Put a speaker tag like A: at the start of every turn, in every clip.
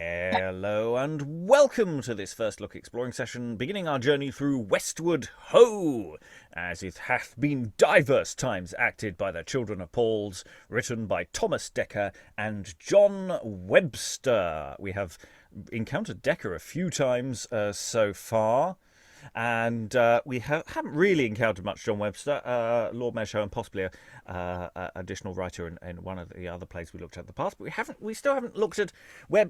A: Hello and welcome to this first look exploring session, beginning our journey through Westward Ho, as it hath been divers times acted by the children of Paul's, written by Thomas Dekker and John Webster. We have encountered Dekker a few times so far, and we haven't really encountered much John Webster, Lord Mayor Show, and possibly a additional writer in one of the other plays we looked at in the past. But we still haven't looked at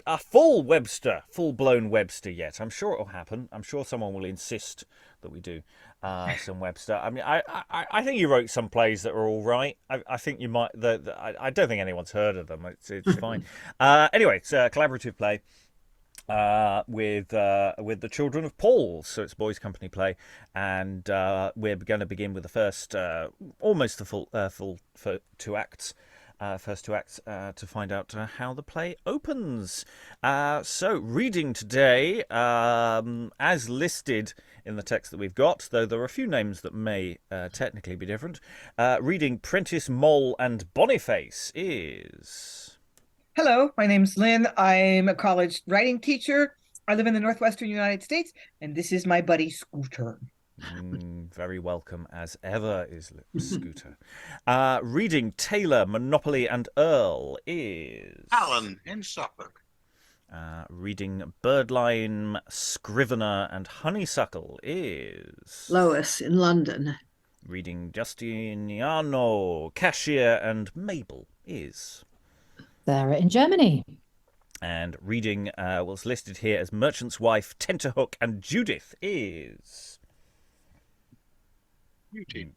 A: a full-blown Webster yet. I'm sure it'll happen. I'm sure someone will insist that we do some Webster. I mean, I think you wrote some plays that are all right. I think you might. I don't think anyone's heard of them. It's fine. Anyway, it's a collaborative play. With the Children of Paul, so it's a boys' company play, and we're going to begin with the first, almost the full two acts, first two acts, to find out how the play opens. So reading today, as listed in the text that we've got, though there are a few names that may technically be different. Reading Prentice, Mole, and Boniface is.
B: Hello, my name's Lynn. I'm a college writing teacher. I live in the Northwestern United States, and this is my buddy Scooter.
A: Very welcome as ever is Scooter. Reading Taylor, Monopoly, and Earl is...
C: Alan in Suffolk.
A: Reading Birdlime, Scrivener, and Honeysuckle is...
D: Lois in London.
A: Reading Justiniano, Cashier, and Mabel is...
E: Sarah in Germany.
A: And reading what's listed here as Merchant's Wife, Tenterhook, and Judith is...
C: Muted.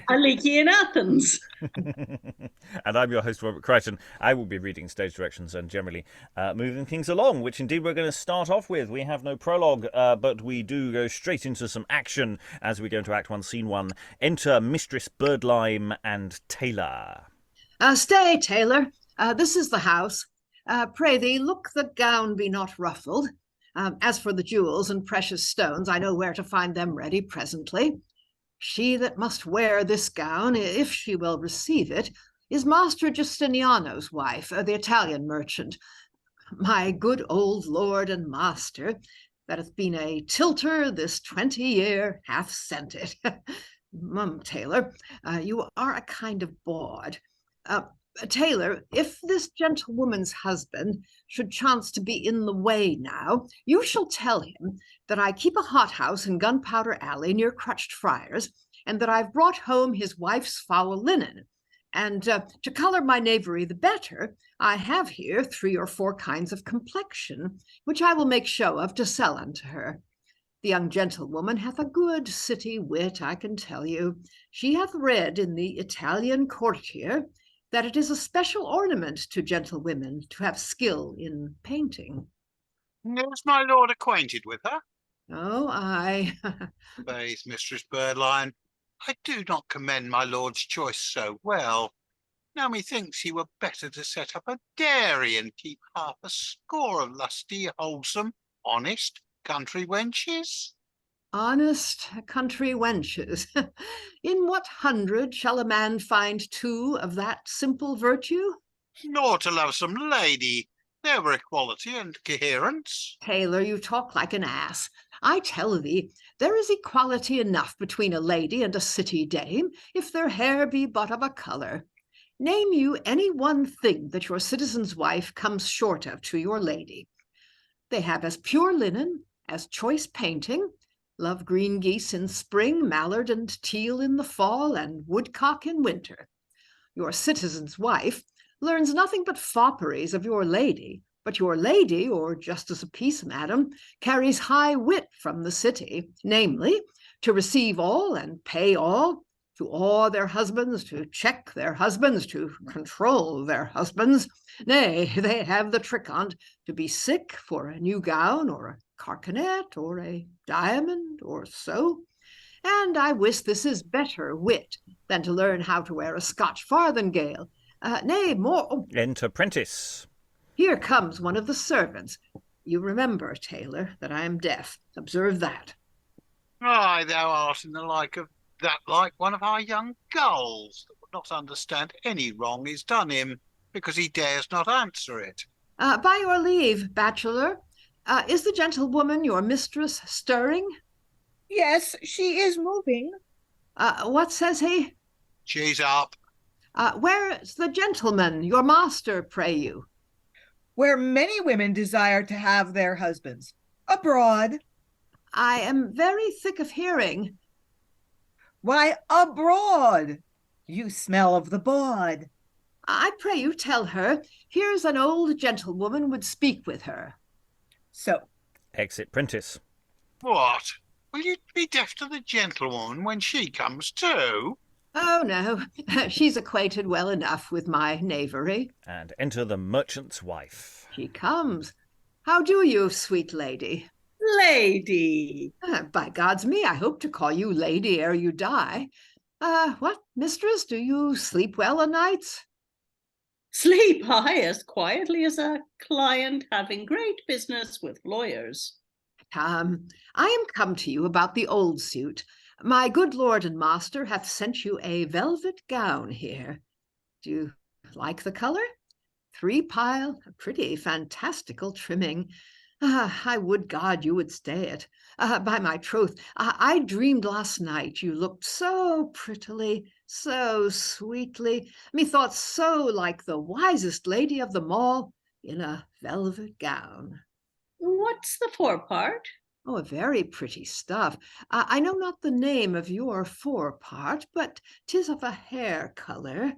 D: Aliki in Athens.
A: And I'm your host, Robert Crighton. I will be reading stage directions and generally moving things along, which indeed we're going to start off with. We have no prologue, but we do go straight into some action as we go into Act 1, Scene 1. Enter Mistress Birdlime and Taylor.
D: Stay, Taylor. This is the house. Pray thee, look the gown be not ruffled. As for the jewels and precious stones, I know where to find them ready presently. She that must wear this gown, if she will receive it, is Master Justiniano's wife, the Italian merchant. My good old lord and master, that hath been a tilter this 20 year, hath sent it. Taylor, you are a kind of bawd. Taylor, if this gentlewoman's husband should chance to be in the way now, you shall tell him that I keep a hothouse in Gunpowder Alley near Crutched Friars, and that I've brought home his wife's foul linen. And to colour my knavery the better, I have here 3 or 4 kinds of complexion, which I will make show of to sell unto her. The young gentlewoman hath a good city wit, I can tell you. She hath read in the Italian Courtier that it is a special ornament to gentlewomen to have skill in painting.
C: Is my lord acquainted with her?
D: Oh, aye.
C: Faith, Mistress Birdline, I do not commend my lord's choice so well. Now methinks he were better to set up a dairy and keep half a score of lusty, wholesome, honest country wenches.
D: Honest country wenches. In what 100 shall a man find 2 of that simple virtue?
C: Nor to love some lady. There were equality and coherence.
D: Taylor, you talk like an ass. I tell thee, there is equality enough between a lady and a city dame, if their hair be but of a colour. Name you any one thing that your citizen's wife comes short of to your lady. They have as pure linen, as choice painting, love green geese in spring, mallard and teal in the fall, and woodcock in winter. Your citizen's wife learns nothing but fopperies of your lady, but your lady, or justice of peace, madam, carries high wit from the city, namely, to receive all and pay all, to awe their husbands, to check their husbands, to control their husbands. Nay, they have the trick on't to be sick for a new gown, or a carcanet, or a diamond, or so. And I wis this is better wit than to learn how to wear a Scotch farthingale. Nay, more... Oh,
A: Enter Prentice.
D: Here comes one of the servants. You remember, Taylor, that I am deaf. Observe that.
C: Aye, thou art in the like of that like one of our young gulls that would not understand any wrong is done him, because he dares not answer it.
D: By your leave, bachelor, is the gentlewoman your mistress stirring?
B: Yes, she is moving.
D: What says he?
C: She's up.
D: Where's the gentleman, your master, pray you?
B: Where many women desire to have their husbands. Abroad.
D: I am very thick of hearing.
B: Why, abroad. You smell of the bawd.
D: I pray you tell her, here's an old gentlewoman would speak with her.
B: So,
A: Exit Prentice.
C: What? Will you be deaf to the gentlewoman when she comes too?
D: Oh, no, she's acquainted well enough with my knavery.
A: And enter the merchant's wife.
D: She comes. How do you, sweet lady?
F: Lady.
D: By God's me, I hope to call you lady ere you die. What, mistress, do you sleep well o' nights?
F: Sleep I as quietly as a client having great business with lawyers.
D: I am come to you about the old suit. My good lord and master hath sent you a velvet gown here. Do you like the colour? 3-pile, pretty fantastical trimming. I would God you would stay it. By my troth, I dreamed last night you looked so prettily, so sweetly, methought so like the wisest lady of them all, in a velvet gown.
F: What's the forepart?
D: Oh, a very pretty stuff. I know not the name of your forepart, but 'tis of a hair colour.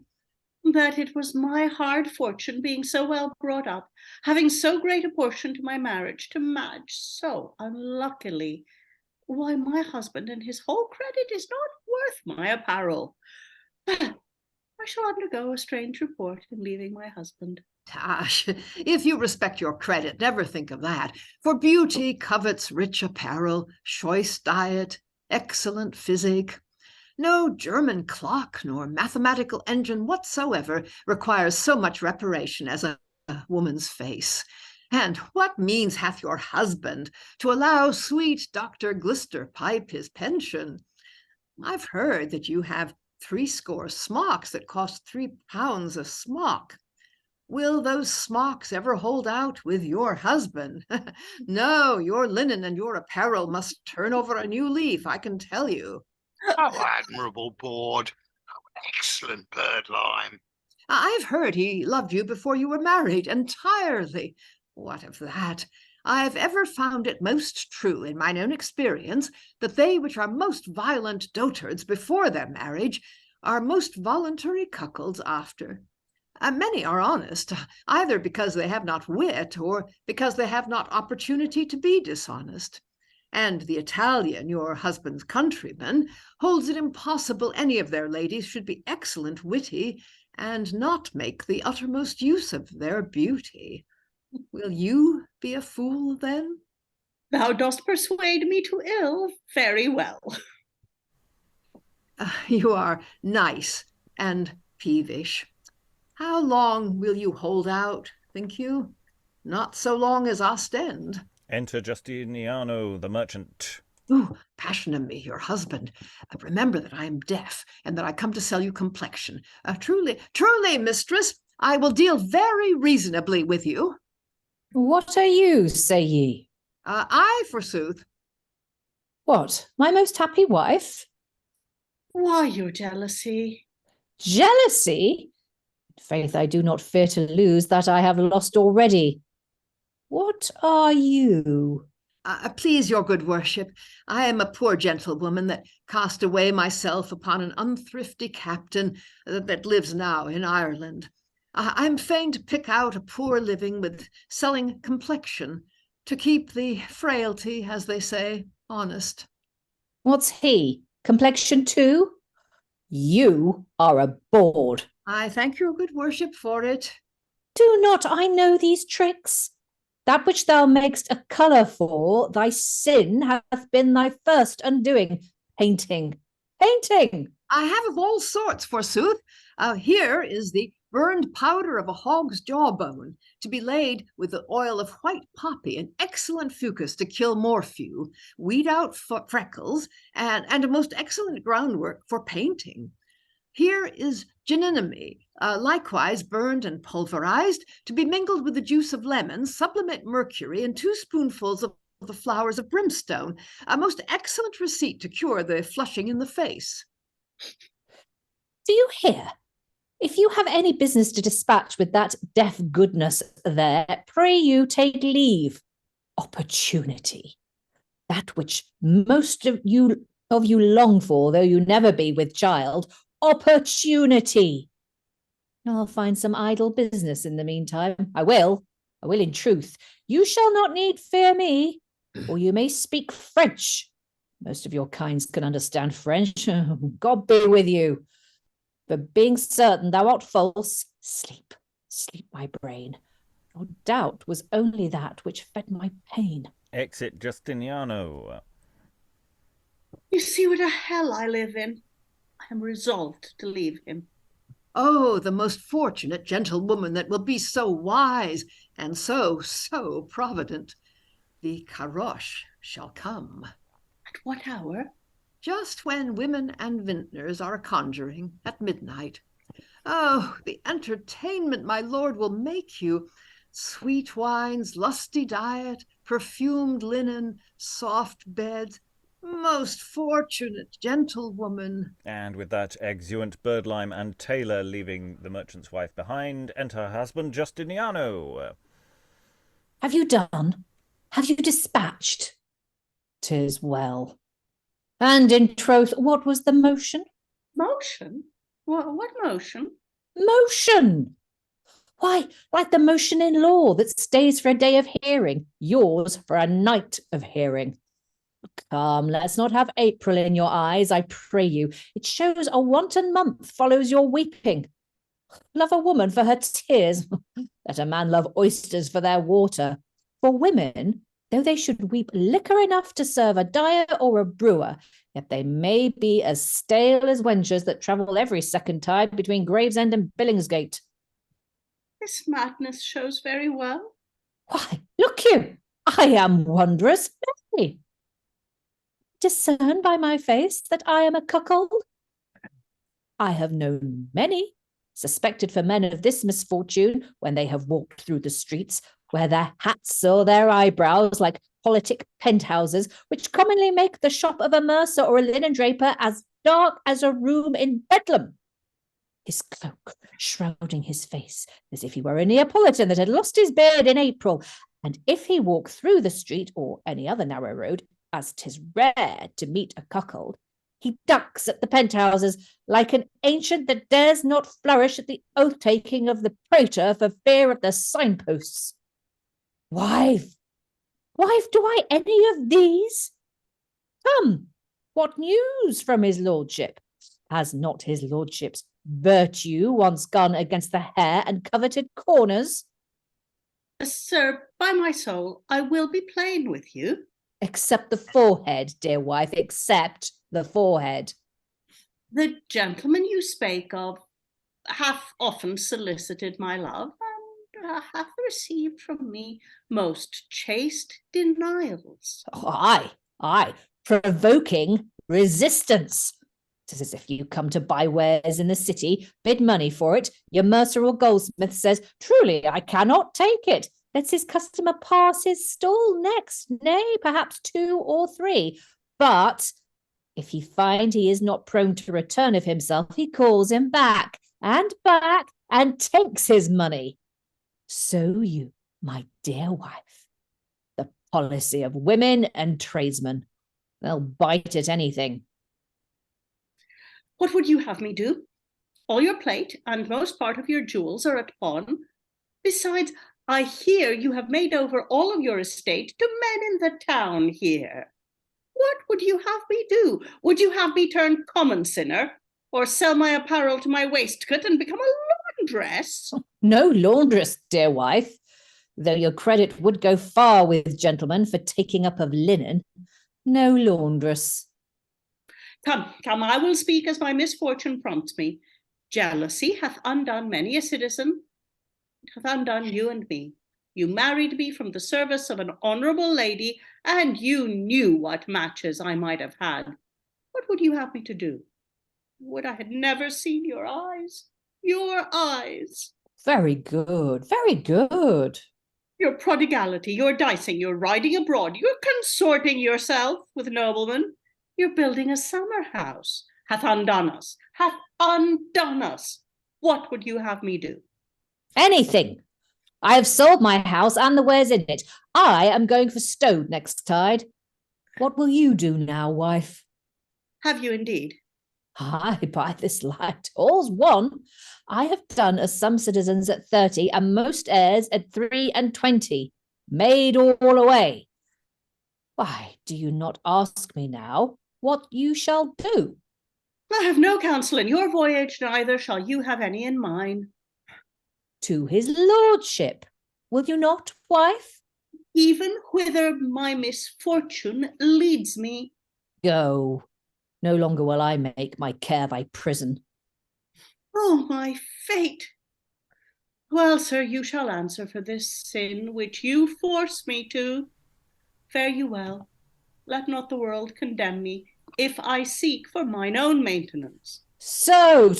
F: That it was my hard fortune, being so well brought up, having so great a portion to my marriage, to match so unluckily. Why, my husband and his whole credit is not worth my apparel. I shall undergo a strange report in leaving my husband.
D: Tush, if you respect your credit, never think of that. For beauty covets rich apparel, choice diet, excellent physic. No German clock nor mathematical engine whatsoever requires so much reparation as a woman's face. And what means hath your husband to allow sweet Dr. Glisterpipe his pension? I've heard that you have 60 smocks that cost £3 a smock. Will those smocks ever hold out with your husband? No, your linen and your apparel must turn over a new leaf, I can tell you.
C: Oh, admirable board. Oh, excellent birdlime.
D: I've heard he loved you before you were married, entirely. What of that? I've ever found it most true in mine own experience that they which are most violent dotards before their marriage are most voluntary cuckolds after. Many are honest, either because they have not wit or because they have not opportunity to be dishonest. And the Italian, your husband's countryman, holds it impossible any of their ladies should be excellent witty and not make the uttermost use of their beauty. Will you be a fool then?
F: Thou dost persuade me to ill. Very well.
D: You are nice and peevish. How long will you hold out, think you? Not so long as Ostend.
A: Enter Justiniano, the merchant.
D: Oh, passion of me, your husband. Remember that I am deaf, and that I come to sell you complexion. Truly, mistress, I will deal very reasonably with you.
E: What are you, say ye?
D: I, forsooth.
E: What, my most happy wife?
F: Why your jealousy?
E: Jealousy? Faith, I do not fear to lose that I have lost already. What are you?
D: Please your good worship, I am a poor gentlewoman that cast away myself upon an unthrifty captain that lives now in Ireland. I'm fain to pick out a poor living with selling complexion, to keep the frailty, as they say, honest.
E: What's he? Complexion too? You are a bawd.
D: I thank your good worship for it.
E: Do not I know these tricks? That which thou makest a colour for, thy sin hath been thy first undoing. Painting. I
D: have of all sorts, forsooth. Here is the burned powder of a hog's jawbone, to be laid with the oil of white poppy and excellent fucus to kill morphew, weed out freckles, and a most excellent groundwork for painting. Here is geninomy, likewise burned and pulverized, to be mingled with the juice of lemons, sublimate mercury, and 2 spoonfuls of the flowers of brimstone, a most excellent receipt to cure the flushing in the face.
E: Do you hear? If you have any business to dispatch with that deaf goodness there, pray you take leave. Opportunity, that which most of you long for, though you never be with child. Opportunity. I'll find some idle business in the meantime. I will in truth. You shall not need fear me, or you may speak French. Most of your kinds can understand French. God be with you. But being certain thou art false, sleep, my brain. Your doubt was only that which fed my pain.
A: Exit Justiniano.
F: You see what a hell I live in. I am resolved to leave him.
D: Oh, the most fortunate gentlewoman that will be so wise and so provident. The caroche shall come.
F: At what hour?
D: Just when women and vintners are conjuring at midnight. Oh, the entertainment my lord will make you. Sweet wines, lusty diet, perfumed linen, soft beds. Most fortunate gentlewoman.
A: And with that, exeunt Birdlime and Taylor, leaving the merchant's wife behind, enter her husband Justiniano.
E: Have you done? Have you dispatched? 'Tis well. And in troth, what was the motion?
F: Motion? What motion?
E: Motion! Why, like the motion in law that stays for a day of hearing, yours for a night of hearing. Come, let's not have April in your eyes, I pray you. It shows a wanton month follows your weeping. Love a woman for her tears. Let a man love oysters for their water. For women, though they should weep liquor enough to serve a dyer or a brewer, yet they may be as stale as wenches that travel every second tide between Gravesend and Billingsgate.
F: This madness shows very well.
E: Why, look you, I am wondrous merry. Discern by my face that I am a cuckold? I have known many, suspected for men of this misfortune, when they have walked through the streets, wear their hats or their eyebrows like politic penthouses, which commonly make the shop of a mercer or a linen draper as dark as a room in Bedlam. His cloak shrouding his face, as if he were a Neapolitan that had lost his beard in April, and if he walk through the street or any other narrow road, as 'tis rare to meet a cuckold, he ducks at the penthouses like an ancient that dares not flourish at the oath-taking of the praetor for fear of the signposts. Wife, do I any of these? Come, what news from his lordship? Has not his lordship's virtue once gone against the hair and coveted corners?
F: Sir, by my soul, I will be plain with you.
E: Except the forehead, dear wife, except the forehead.
F: The gentleman you spake of hath often solicited my love, and hath received from me most chaste denials.
E: Oh, aye, provoking resistance. 'Tis as if you come to buy wares in the city, bid money for it, your mercer or goldsmith says, truly, I cannot take it. Lets his customer pass his stall next, nay, perhaps 2 or 3. But if he find he is not prone to return of himself, he calls him back, and takes his money. So you, my dear wife, the policy of women and tradesmen, they'll bite at anything.
F: What would you have me do? All your plate and most part of your jewels are at pawn. Besides, I hear you have made over all of your estate to men in the town here. What would you have me do? Would you have me turn common sinner, or sell my apparel to my waistcoat and become a laundress?
E: No laundress, dear wife, though your credit would go far with gentlemen for taking up of linen. No laundress.
F: Come, I will speak as my misfortune prompts me. Jealousy hath undone many a citizen. It hath undone you and me. You married me from the service of an honourable lady, and you knew what matches I might have had. What would you have me to do? Would I had never seen your eyes? Your eyes.
E: Very good, very good.
F: Your prodigality, your dicing, your riding abroad, your consorting yourself with noblemen. You're building a summer house. Hath undone us, hath undone us. What would you have me do?
E: Anything. I have sold my house and the wares in it. I am going for Stode next tide. What will you do now, wife?
F: Have you indeed?
E: Aye, by this light, all's one. I have done as some citizens at 30 and most heirs at 23, made all away. Why do you not ask me now what you shall do?
F: I have no counsel in your voyage, neither shall you have any in mine.
E: To his lordship, will you not, wife?
F: Even whither my misfortune leads me.
E: Go. No longer will I make my care thy prison.
F: Oh, my fate! Well, sir, you shall answer for this sin which you force me to. Fare you well. Let not the world condemn me, if I seek for mine own maintenance.
E: So.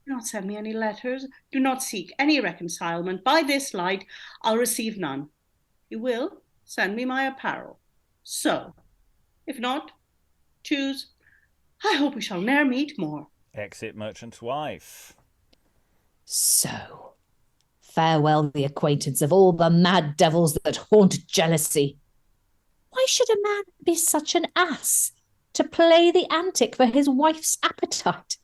F: Do not send me any letters. Do not seek any reconcilement. By this light, I'll receive none. You will send me my apparel. So, if not, choose. I hope we shall ne'er meet more.
A: Exit merchant's wife.
E: So. Farewell the acquaintance of all the mad devils that haunt jealousy. Why should a man be such an ass to play the antic for his wife's appetite?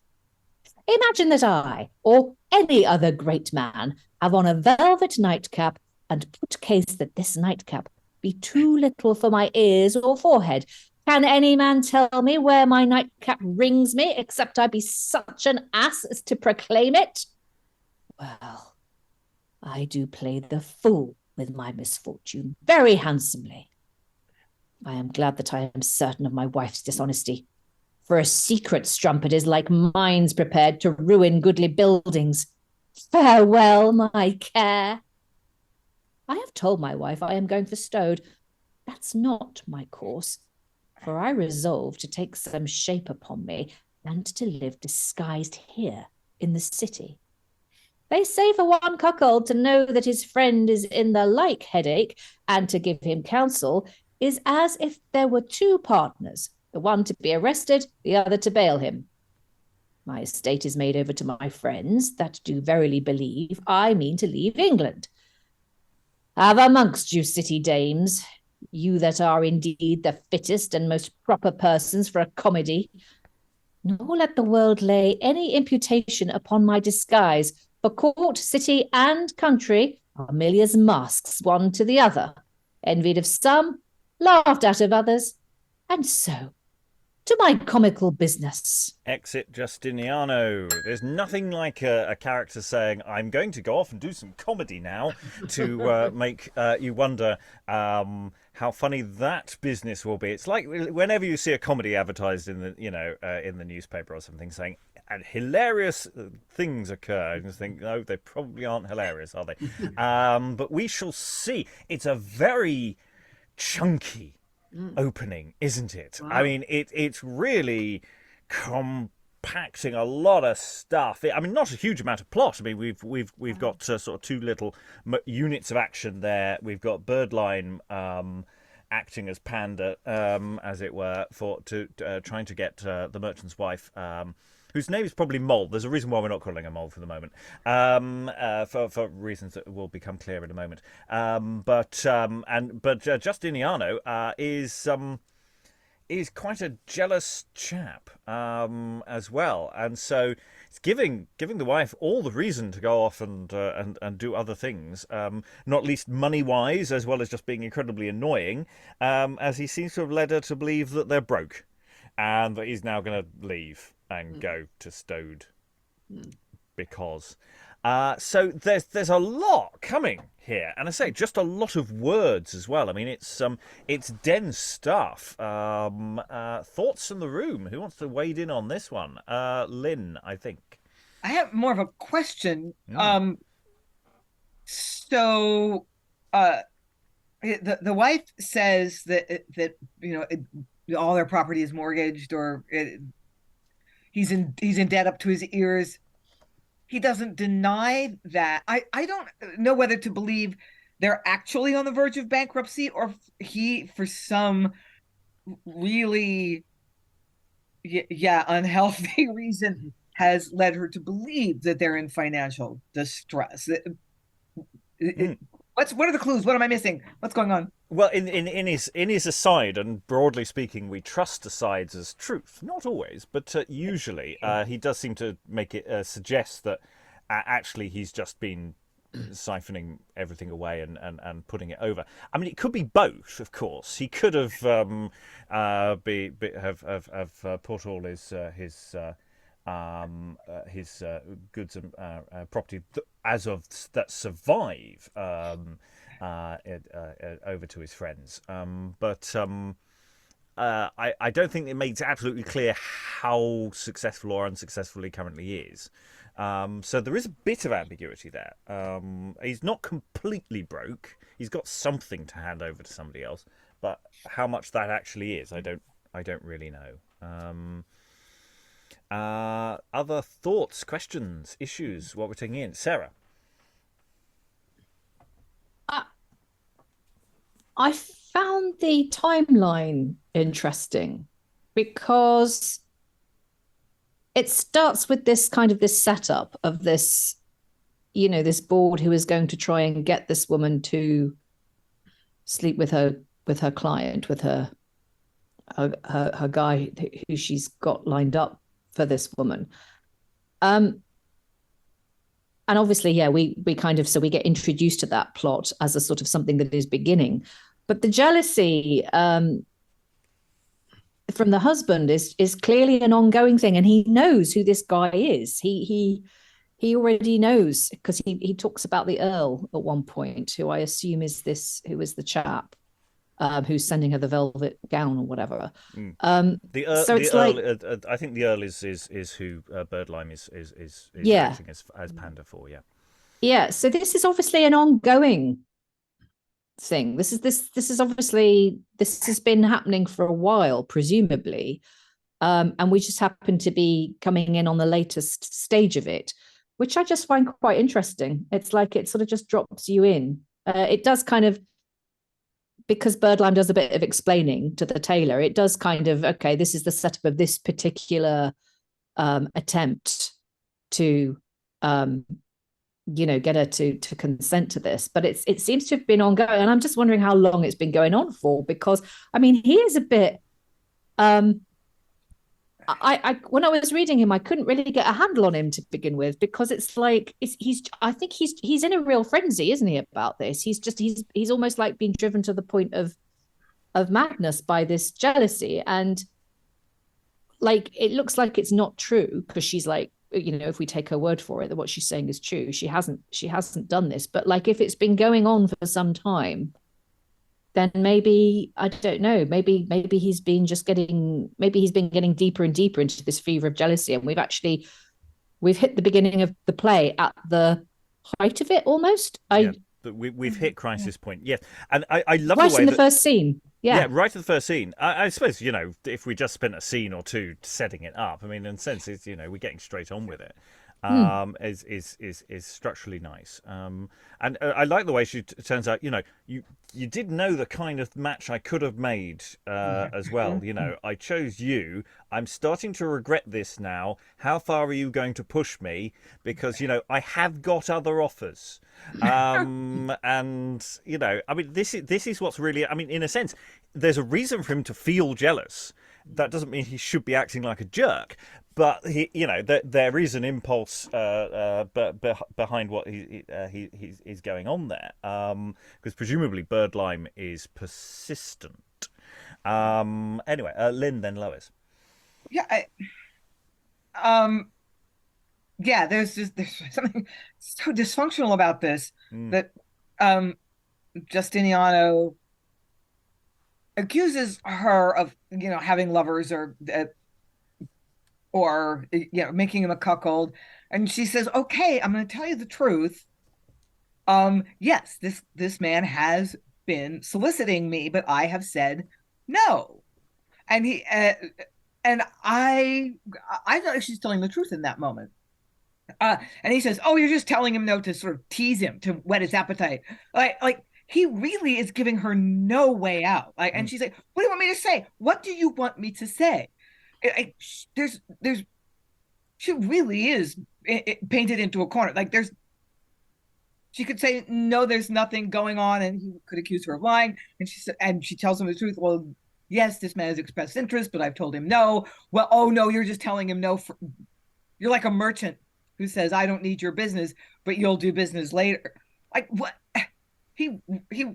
E: Imagine that I, or any other great man, have on a velvet nightcap, and put case that this nightcap be too little for my ears or forehead. Can any man tell me where my nightcap rings me, except I be such an ass as to proclaim it? Well, I do play the fool with my misfortune very handsomely. I am glad that I am certain of my wife's dishonesty, for a secret strumpet is like mines prepared to ruin goodly buildings. Farewell, my care. I have told my wife I am going for Stode. That's not my course, for I resolve to take some shape upon me and to live disguised here in the city. They say for one cuckold to know that his friend is in the like headache and to give him counsel is as if there were two partners, the one to be arrested, the other to bail him. My estate is made over to my friends that do verily believe I mean to leave England. Have amongst you city dames, you that are indeed the fittest and most proper persons for a comedy, nor let the world lay any imputation upon my disguise, for court, city, and country are merely as masks one to the other, envied of some, laughed at of others, and so to my comical business.
A: Exit Justiniano. There's nothing like a character saying, I'm going to go off and do some comedy now, to make you wonder how funny that business will be. It's like whenever you see a comedy advertised in the in the newspaper or something saying, and hilarious things occur, and you think, no, they probably aren't hilarious, are they? But we shall see. It's a very chunky opening, isn't it? Wow. I mean, it's really compacting a lot of stuff. I mean, not a huge amount of plot. I mean, we've got sort of two little units of action there. We've got Birdline acting as Panda, as it were, for trying to get the merchant's wife, whose name is probably Moll. There's a reason why we're not calling her Moll for the moment, for reasons that will become clear in a moment. But Justiniano is quite a jealous chap as well, and so it's giving the wife all the reason to go off and do other things, not least money wise, as well as just being incredibly annoying, as he seems to have led her to believe that they're broke, and that he's now going to leave and go to Stode because. So there's a lot coming here, and I say just a lot of words as well. I mean, it's dense stuff. Thoughts from the room? Who wants to wade in on this one? Lynn, I think.
B: I have more of a question. So the wife says that all their property is mortgaged, or he's in debt up to his ears. he doesn't deny that. I don't know whether to believe they're actually on the verge of bankruptcy, or he, for some really unhealthy reason, has led her to believe that they're in financial distress. What are the clues? What am I missing? What's going on?
A: Well, in his aside, and broadly speaking, we trust asides as truth. Not always, but usually he does seem to make it suggest that actually he's just been siphoning everything away and putting it over. I mean, it could be both, of course. He could have put all his goods and property as of that survive over to his friends, but I don't think it makes absolutely clear how successful or unsuccessful he currently is. So there is a bit of ambiguity there. He's not completely broke. He's got something to hand over to somebody else, but how much that actually is, I don't really know. Other thoughts, questions, issues, what we're taking in? Sarah?
E: I found the timeline interesting because it starts with this setup of this, this board who is going to try and get this woman to sleep with her client, with her guy who she's got lined up for this woman. And obviously, we get introduced to that plot as a sort of something that is beginning. But the jealousy from the husband is clearly an ongoing thing, and he knows who this guy is. He already knows, because he talks about the Earl at one point, who I assume is the chap who's sending her the velvet gown or whatever.
A: The Earl,
E: so it's
A: Earl,
E: like,
A: I think the Earl is who Birdlime is acting as Panda for.
E: Yeah. So this is obviously an ongoing thing. This has been happening for a while, presumably, and we just happen to be coming in on the latest stage of it, which I just find quite interesting. It's like it sort of just drops you in. It does kind of, because Birdlime does a bit of explaining to the tailor, it does kind of, okay, this is the setup of this particular attempt to get her to consent to this. But it seems to have been ongoing, and I'm just wondering how long it's been going on for, because I mean, he is a bit I when I was reading him, I couldn't really get a handle on him to begin with, because it's like I think he's in a real frenzy, isn't he, about this? He's almost like being driven to the point of madness by this jealousy, and like it looks like it's not true, because she's like, if we take her word for it that what she's saying is true, she hasn't done this. But like, if it's been going on for some time, then maybe, I don't know, maybe he's been getting deeper and deeper into this fever of jealousy, and we've hit the beginning of the play at the height of it almost.
A: But we've hit crisis point. Yes, and I love
E: right
A: the way
E: in the first scene. Yeah,
A: right at the first scene. I suppose, if we just spent a scene or two setting it up, I mean, in a sense, it's, we're getting straight on with it. Is structurally nice. And I like the way she turns out, you did know the kind of match I could have made as well. I chose you. I'm starting to regret this now. How far are you going to push me? Because, I have got other offers. And, I mean, this is what's really, I mean, in a sense, there's a reason for him to feel jealous. That doesn't mean he should be acting like a jerk, but there is an impulse behind what he's going on there, because presumably Birdlime is persistent. Anyway, Lynn, then Lois.
B: There's something so dysfunctional about this that Justiniano accuses her of having lovers, or making him a cuckold, and she says, okay, I'm going to tell you the truth. Yes, this man has been soliciting me, but I have said no, and he and I know she's telling the truth in that moment, And he says, "Oh, you're just telling him no to sort of tease him, to whet his appetite." Like he really is giving her no way out. And she's like, "What do you want me to say? What do you want me to say?" There's she really is painted into a corner. She could say, "No, there's nothing going on," and he could accuse her of lying. And she tells him the truth. "Well, yes, this man has expressed interest, but I've told him no." "Well, oh no, you're just telling him no. You're like a merchant who says, 'I don't need your business, but you'll do business later.'" Like, what? He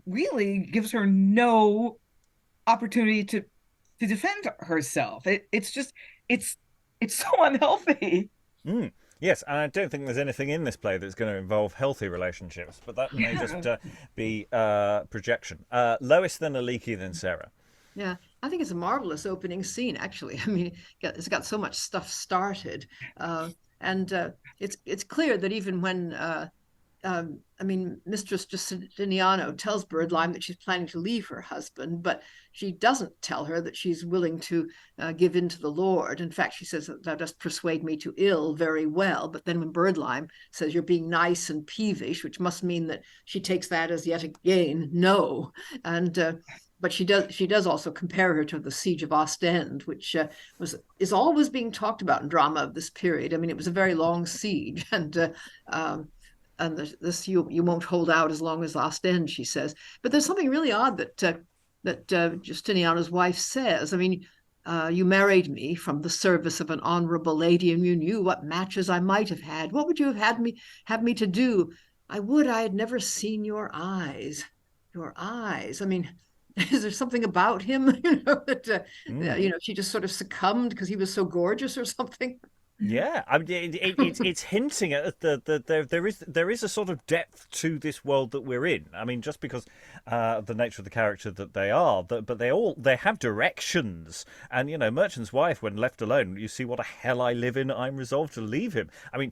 B: really gives her no opportunity to defend herself. It's so unhealthy.
A: Yes, and I don't think there's anything in this play that's going to involve healthy relationships, but that may just be projection. Lois, then Aliki, then Sarah.
D: Yeah, I think it's a marvelous opening scene, actually. I mean, it's got so much stuff started. And it's clear that even when, Mistress Justiniano tells Birdlime that she's planning to leave her husband, but she doesn't tell her that she's willing to give in to the Lord. In fact, she says, "Thou dost persuade me to ill very well." But then when Birdlime says, "You're being nice and peevish," which must mean that she takes that as yet again no. And but she does also compare her to the Siege of Ostend, which is always being talked about in drama of this period. I mean, it was a very long siege, and this you won't hold out as long as Ostend, she says. But there's something really odd that Justiniano's wife says. I mean, "You married me from the service of an honorable lady, and you knew what matches I might have had. What would you have me to do? I would I had never seen your eyes." Your eyes. I mean, is there something about him, that she just sort of succumbed because he was so gorgeous or something?
A: Yeah, I mean, it's hinting at there is a sort of depth to this world that we're in. I mean, just because the nature of the character that they are, but they have directions. And Merchant's Wife, when left alone, you see, "What a hell I live in. I'm resolved to leave him." I mean,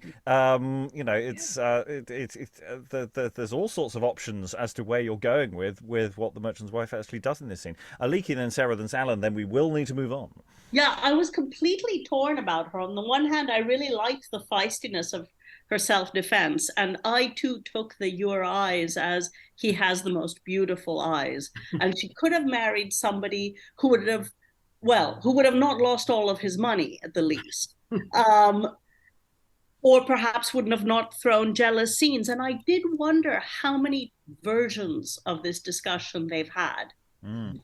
A: there's all sorts of options as to where you're going with what the Merchant's Wife actually does in this scene. Aliki, then Sarah, then Alan. Then we will need to move on.
F: Yeah, I was completely torn about her. On the one hand, I really liked the feistiness of her self-defense, and I too took the "your eyes" as he has the most beautiful eyes. And she could have married somebody who would have not lost all of his money at the least. Or perhaps wouldn't have not thrown jealous scenes. And I did wonder how many versions of this discussion they've had.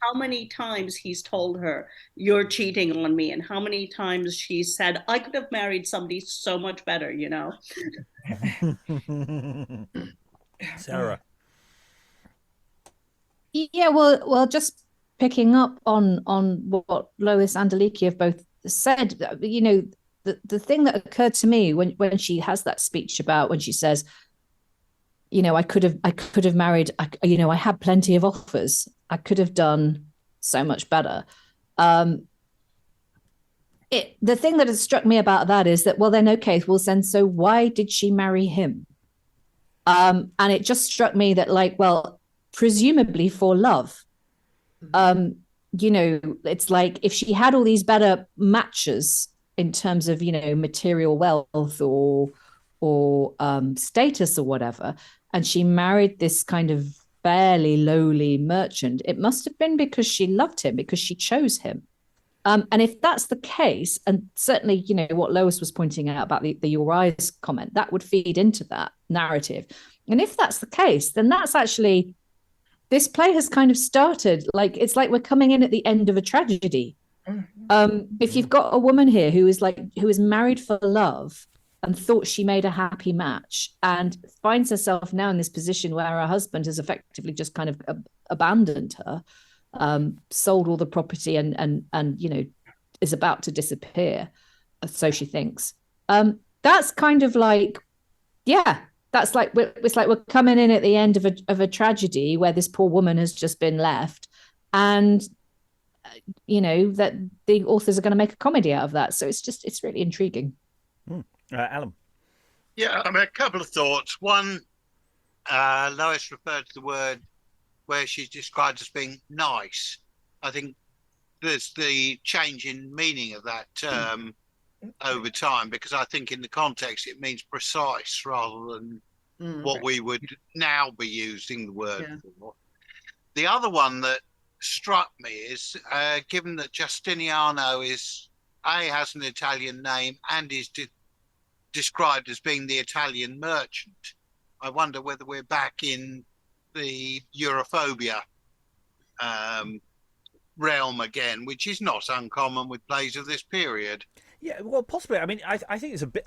F: How many times he's told her, "You're cheating on me," and how many times she said, "I could have married somebody so much better,"
A: Sarah.
E: Yeah, well, just picking up on what Lois and Aliki have both said, the thing that occurred to me when she has that speech about, when she says, "I could have married, I had plenty of offers. I could have done so much better." The thing that has struck me about that is that, well, then, okay, well, then, so why did she marry him? And it just struck me that, well, presumably for love. It's like if she had all these better matches in terms of, material wealth or status or whatever, and she married this kind of fairly lowly merchant, it must have been because she loved him, because she chose him. And if that's the case, and certainly, what Lois was pointing out about the "your eyes" comment, that would feed into that narrative. And if that's the case, then that's actually, this play has kind of started, it's like we're coming in at the end of a tragedy. If you've got a woman here who is married for love and thought she made a happy match, and finds herself now in this position where her husband has effectively just kind of abandoned her, sold all the property and is about to disappear, so she thinks. That's kind of that's like we're coming in at the end of a tragedy where this poor woman has just been left, and that the authors are going to make a comedy out of that. So it's really intriguing.
A: Alan.
C: Yeah, a couple of thoughts. One, Lois referred to the word where she's described as being nice. I think there's the change in meaning of that term over time, because I think in the context it means precise rather than what we would now be using the word for. The other one that struck me is, given that Justiniano has an Italian name and is described as being the Italian merchant, I wonder whether we're back in the Europhobia realm again, which is not uncommon with plays of this period.
A: Yeah, well, possibly. I mean, I think it's a bit.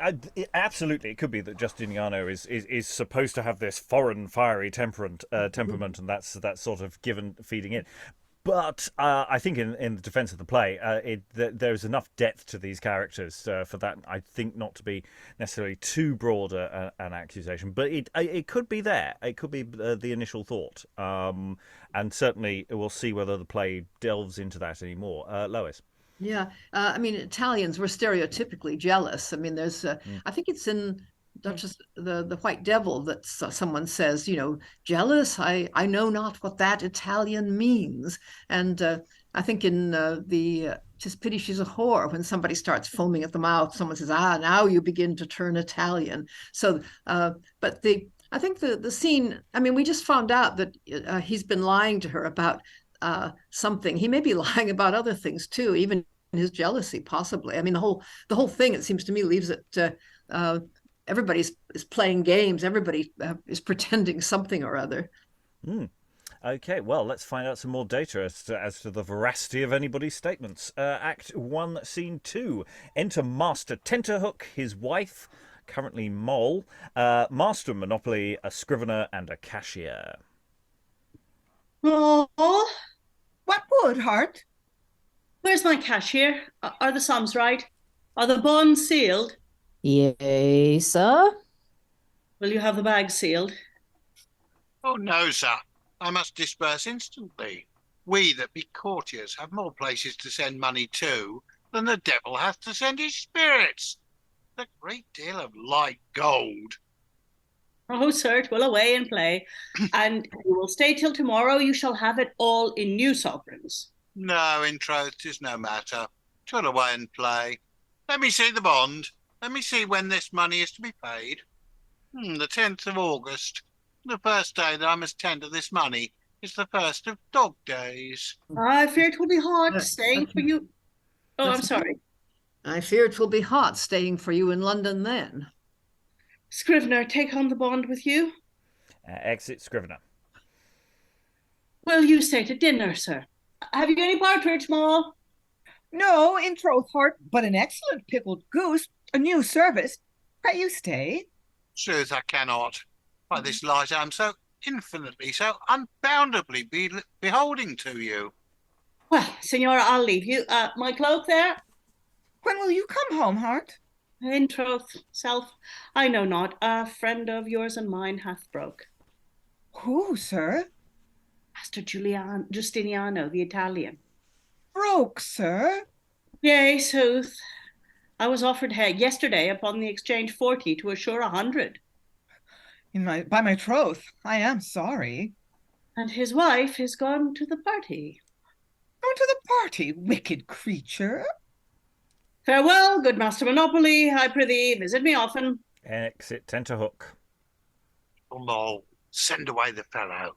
A: Absolutely, it could be that Justiniano is supposed to have this foreign, fiery temperament, and that's sort of feeding in. But I think in the defence of the play, there's enough depth to these characters for that, I think, not to be necessarily too broad an accusation. But it could be there. It could be the initial thought. And certainly we'll see whether the play delves into that anymore. Lois.
D: Yeah, I mean, Italians were stereotypically jealous. I mean, there's, I think it's in Duchess, the White Devil that someone says, jealous. I know not what that Italian means. And I think in the Tis Pity She's a Whore, when somebody starts foaming at the mouth, someone says, now you begin to turn Italian. So, but I think the scene, I mean, we just found out that he's been lying to her about something. He may be lying about other things too, even his jealousy, possibly. I mean, the whole thing, it seems to me, leaves it. Everybody is playing games. Everybody is pretending something or other.
A: Okay, well, let's find out some more data as to the veracity of anybody's statements. Act 1, Scene 2. Enter Master Tenterhook, his wife, currently Moll, Master of Monopoly, a scrivener, and a cashier.
F: Oh,
B: What would, Hart?
F: where's my cashier? Are the sums right? Are the bonds sealed?
E: Yea, sir.
F: Will you have the bag sealed?
C: Oh, no, sir. I must disperse instantly. We that be courtiers have more places to send money to than the devil hath to send his spirits. A great deal of light gold.
F: Oh, sir, 'twill away and play. And you will stay till tomorrow. You shall have it all in new sovereigns.
C: No, in troth, 'tis no matter. 'Twill away and play. Let me see the bond. Let me see when this money is to be paid. The 10th of August. The first day that I must tender this money is the first of dog days.
F: I fear it will be hard staying for you. Oh, I'm
D: That's-
F: sorry.
D: I fear it will be hot staying for you in London then.
F: Scrivener, take on the bond with you.
A: Exit Scrivener.
F: Will you stay to dinner, sir? Have you any partridge, Moll?
B: No, in troth, Hart, but an excellent pickled goose, a new service. Pray you stay.
C: Truth, I cannot. By this light I am so infinitely, so unboundably beholding to you.
F: Well, Signora, I'll leave you. My cloak there?
B: When will you come home, Hart?
F: In troth, self, I know not. A friend of yours and mine hath broke.
B: Who, sir?
F: Master Justiniano, the Italian.
B: Broke, sir?
F: Yea, sooth. I was offered yesterday upon the exchange 40 to assure 100.
B: By my troth, I am sorry.
F: And his wife is gone to the party.
B: Going to the party, wicked creature.
F: Farewell, good Master Monopoly. I prithee, visit me often.
A: Exit Tenterhook.
C: Oh, Moll, send away the fellow.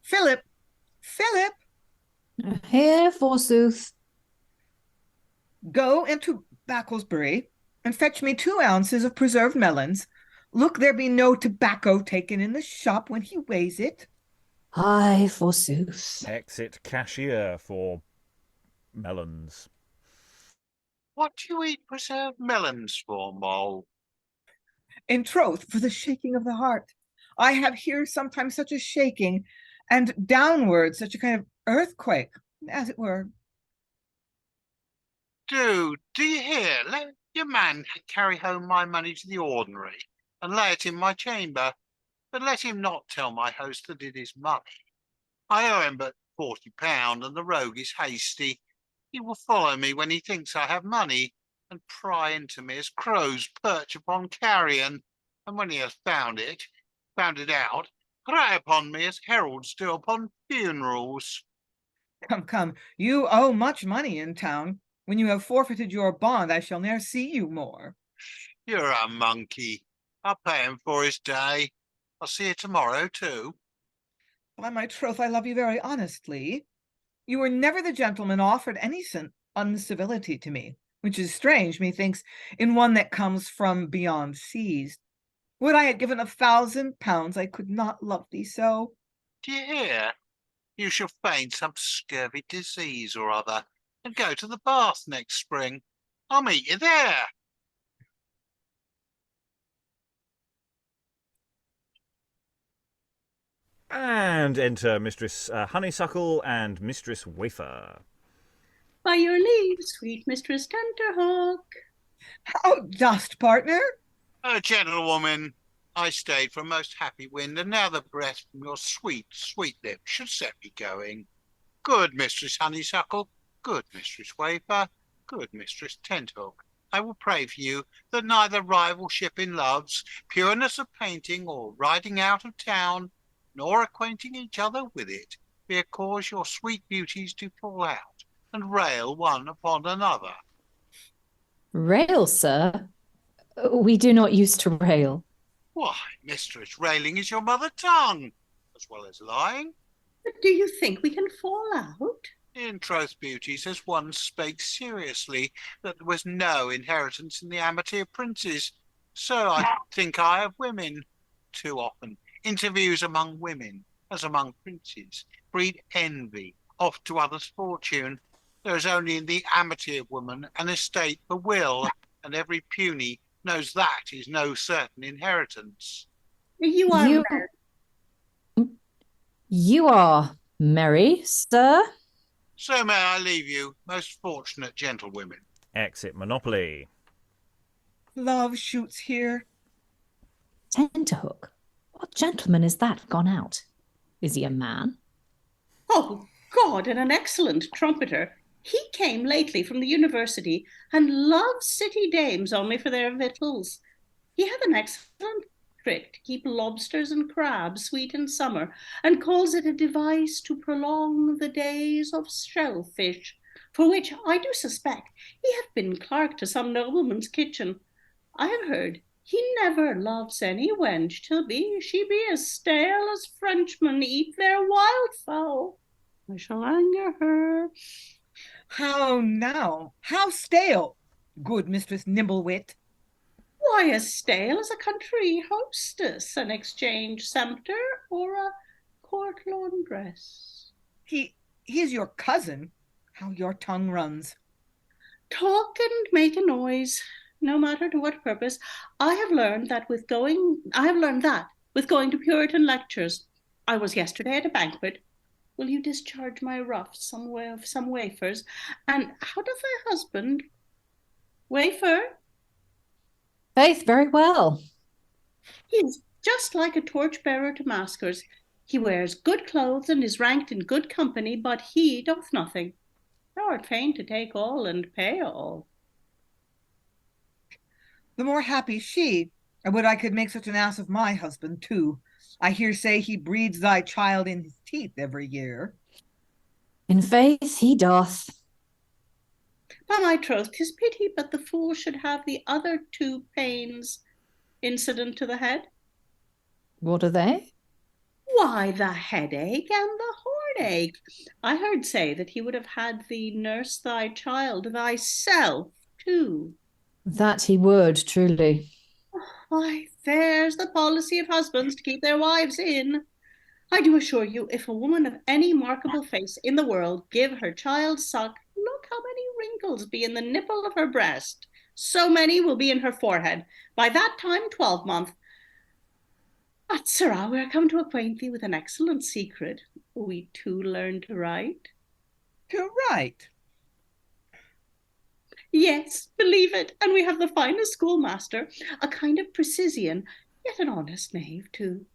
B: Philip!
E: Here, forsooth.
B: Go into Backlesbury and fetch me 2 ounces of preserved melons. Look, there be no tobacco taken in the shop when he weighs it.
E: Aye, forsooth.
A: Exit Cashier for melons.
C: What do you eat preserved melons for, Moll?
B: In troth, for the shaking of the heart. I have here sometimes such a shaking, and downward such a kind of earthquake, as it were.
C: Do you hear? Let your man carry home my money to the ordinary and lay it in my chamber, but let him not tell my host that it is money. I owe him but £40, and the rogue is hasty. He will follow me when he thinks I have money, and pry into me as crows perch upon carrion, and when he has found it out, cry upon me as heralds do upon funerals.
B: Come, you owe much money in town. When you have forfeited your bond, I shall ne'er see you more.
C: You're a monkey. I'll pay him for his day. I'll see you tomorrow, too.
B: By my troth, I love you very honestly. You were never the gentleman offered any uncivility to me, which is strange, methinks, in one that comes from beyond seas. Would I had given £1,000, I could not love thee so.
C: Do you hear? You shall feign some scurvy disease or other, and go to the bath next spring. I'll meet you there.
A: And enter Mistress Honeysuckle and Mistress Wafer.
F: By your leave, sweet Mistress Tenterhook.
B: How dost, partner?
C: Oh, gentlewoman, I stayed for a most happy wind, and now the breath from your sweet, sweet lips should set me going. Good Mistress Honeysuckle, good Mistress Wafer, good Mistress Tenterhook, I will pray for you that neither rivalship in loves, pureness of painting, or riding out of town, nor acquainting each other with it, be a cause your sweet beauties do fall out, and rail one upon another.
E: Rail, sir? We do not use to rail.
C: Why, mistress, railing is your mother tongue, as well as lying.
F: But do you think we can fall out?
C: In troth, beauties, as one spake seriously, that there was no inheritance in the amity of princes, so I think I of women. Too often interviews among women, as among princes, breed envy, oft to others' fortune. There is only in the amity of woman an estate for will, and every puny knows that is no certain inheritance.
F: You are
E: You-
F: mad.
E: You are merry, sir?
C: So may I leave you, most fortunate gentlewomen.
A: Exit Monopoly.
B: Love shoots here.
E: Tenterhook, what gentleman is that gone out? Is he a man?
F: Oh, God, and an excellent trumpeter. He came lately from the university and loves city dames only for their victuals. He hath an excellent trick to keep lobsters and crabs sweet in summer, and calls it a device to prolong the days of shellfish, for which I do suspect he hath been clerk to some nobleman's kitchen. I have heard he never loves any wench till she be as stale as Frenchmen eat their wildfowl. I shall anger her.
B: How now? How stale, good Mistress Nimblewit?
F: Why, as stale as a country hostess, an exchange sempter, or a court laundress.
B: He's your cousin. How your tongue runs.
F: Talk and make a noise, no matter to what purpose. I have learned that with going to Puritan lectures. I was yesterday at a banquet. Will you discharge my ruff some wafers? And how doth thy husband? Wafer?
E: Faith, very well.
F: He is just like a torch-bearer to maskers. He wears good clothes and is ranked in good company, but he doth nothing. Thou art fain to take all and pay all.
B: The more happy she. I would I could make such an ass of my husband, too. I hear say he breeds thy child in his teeth every year.
E: In faith, he doth.
F: By my troth, 'tis pity but the fool should have the other two pains incident to the head.
E: What are they?
F: Why, the headache and the hornache. I heard say that he would have had thee nurse thy child thyself, too.
E: That he would, truly.
F: Why, there's the policy of husbands to keep their wives in. I do assure you, if a woman of any markable face in the world give her child suck, look how many wrinkles be in the nipple of her breast. So many will be in her forehead. By that time, 12-month. But, sirrah, we are come to acquaint thee with an excellent secret. We too learn to write.
B: To write.
F: Yes, believe it, and we have the finest schoolmaster, a kind of precisian, yet an honest knave too.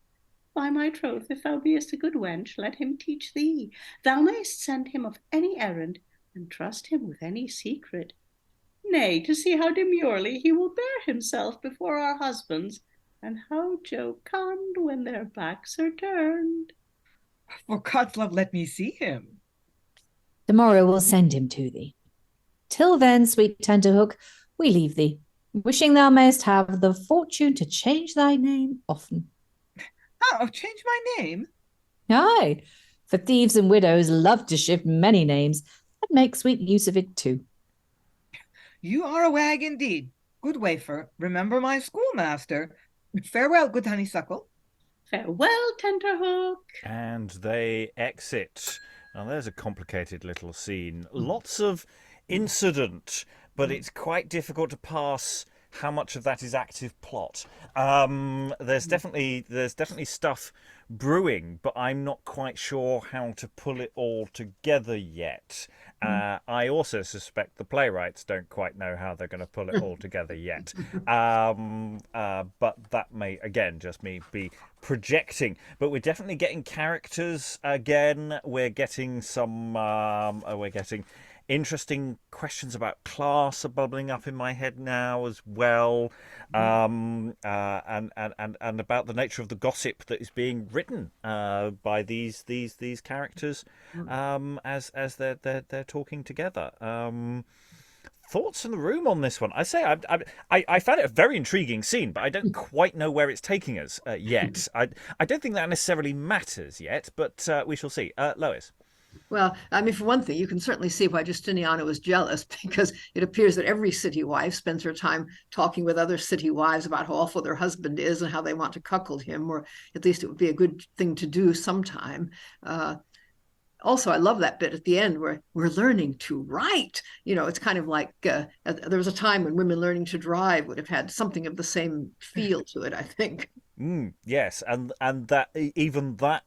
F: By my troth, if thou beest a good wench, let him teach thee. Thou mayst send him of any errand, and trust him with any secret. Nay, to see how demurely he will bear himself before our husbands, and how jocund when their backs are turned.
B: For God's love, let me see him.
E: Tomorrow we'll send him to thee. Till then, sweet tenterhook, we leave thee, wishing thou mayst have the fortune to change thy name often.
B: Oh, change my name?
E: Aye, for thieves and widows love to shift many names, and make sweet use of it too.
B: You are a wag indeed. Good wafer, remember my schoolmaster. Farewell, good honeysuckle.
F: Farewell, tenterhook.
A: And they exit. Now, there's a complicated little scene. Lots of incident, but it's quite difficult to pass how much of that is active plot. There's definitely stuff brewing, but I'm not quite sure how to pull it all together yet. I also suspect the playwrights don't quite know how they're going to pull it all together yet. But that may, again, just me be projecting. But we're definitely getting characters again. We're getting interesting questions about class are bubbling up in my head now as well, and about the nature of the gossip that is being written by these characters as they're talking together. Thoughts in the room on this one? I say I found it a very intriguing scene, but I don't quite know where it's taking us yet. I don't think that necessarily matters yet, but we shall see. Lois.
D: Well, I mean, for one thing, you can certainly see why Justiniana was jealous, because it appears that every city wife spends her time talking with other city wives about how awful their husband is and how they want to cuckold him, or at least it would be a good thing to do sometime. Also, I love that bit at the end where we're learning to write. It's kind of like there was a time when women learning to drive would have had something of the same feel to it, I think.
A: Yes, and that even that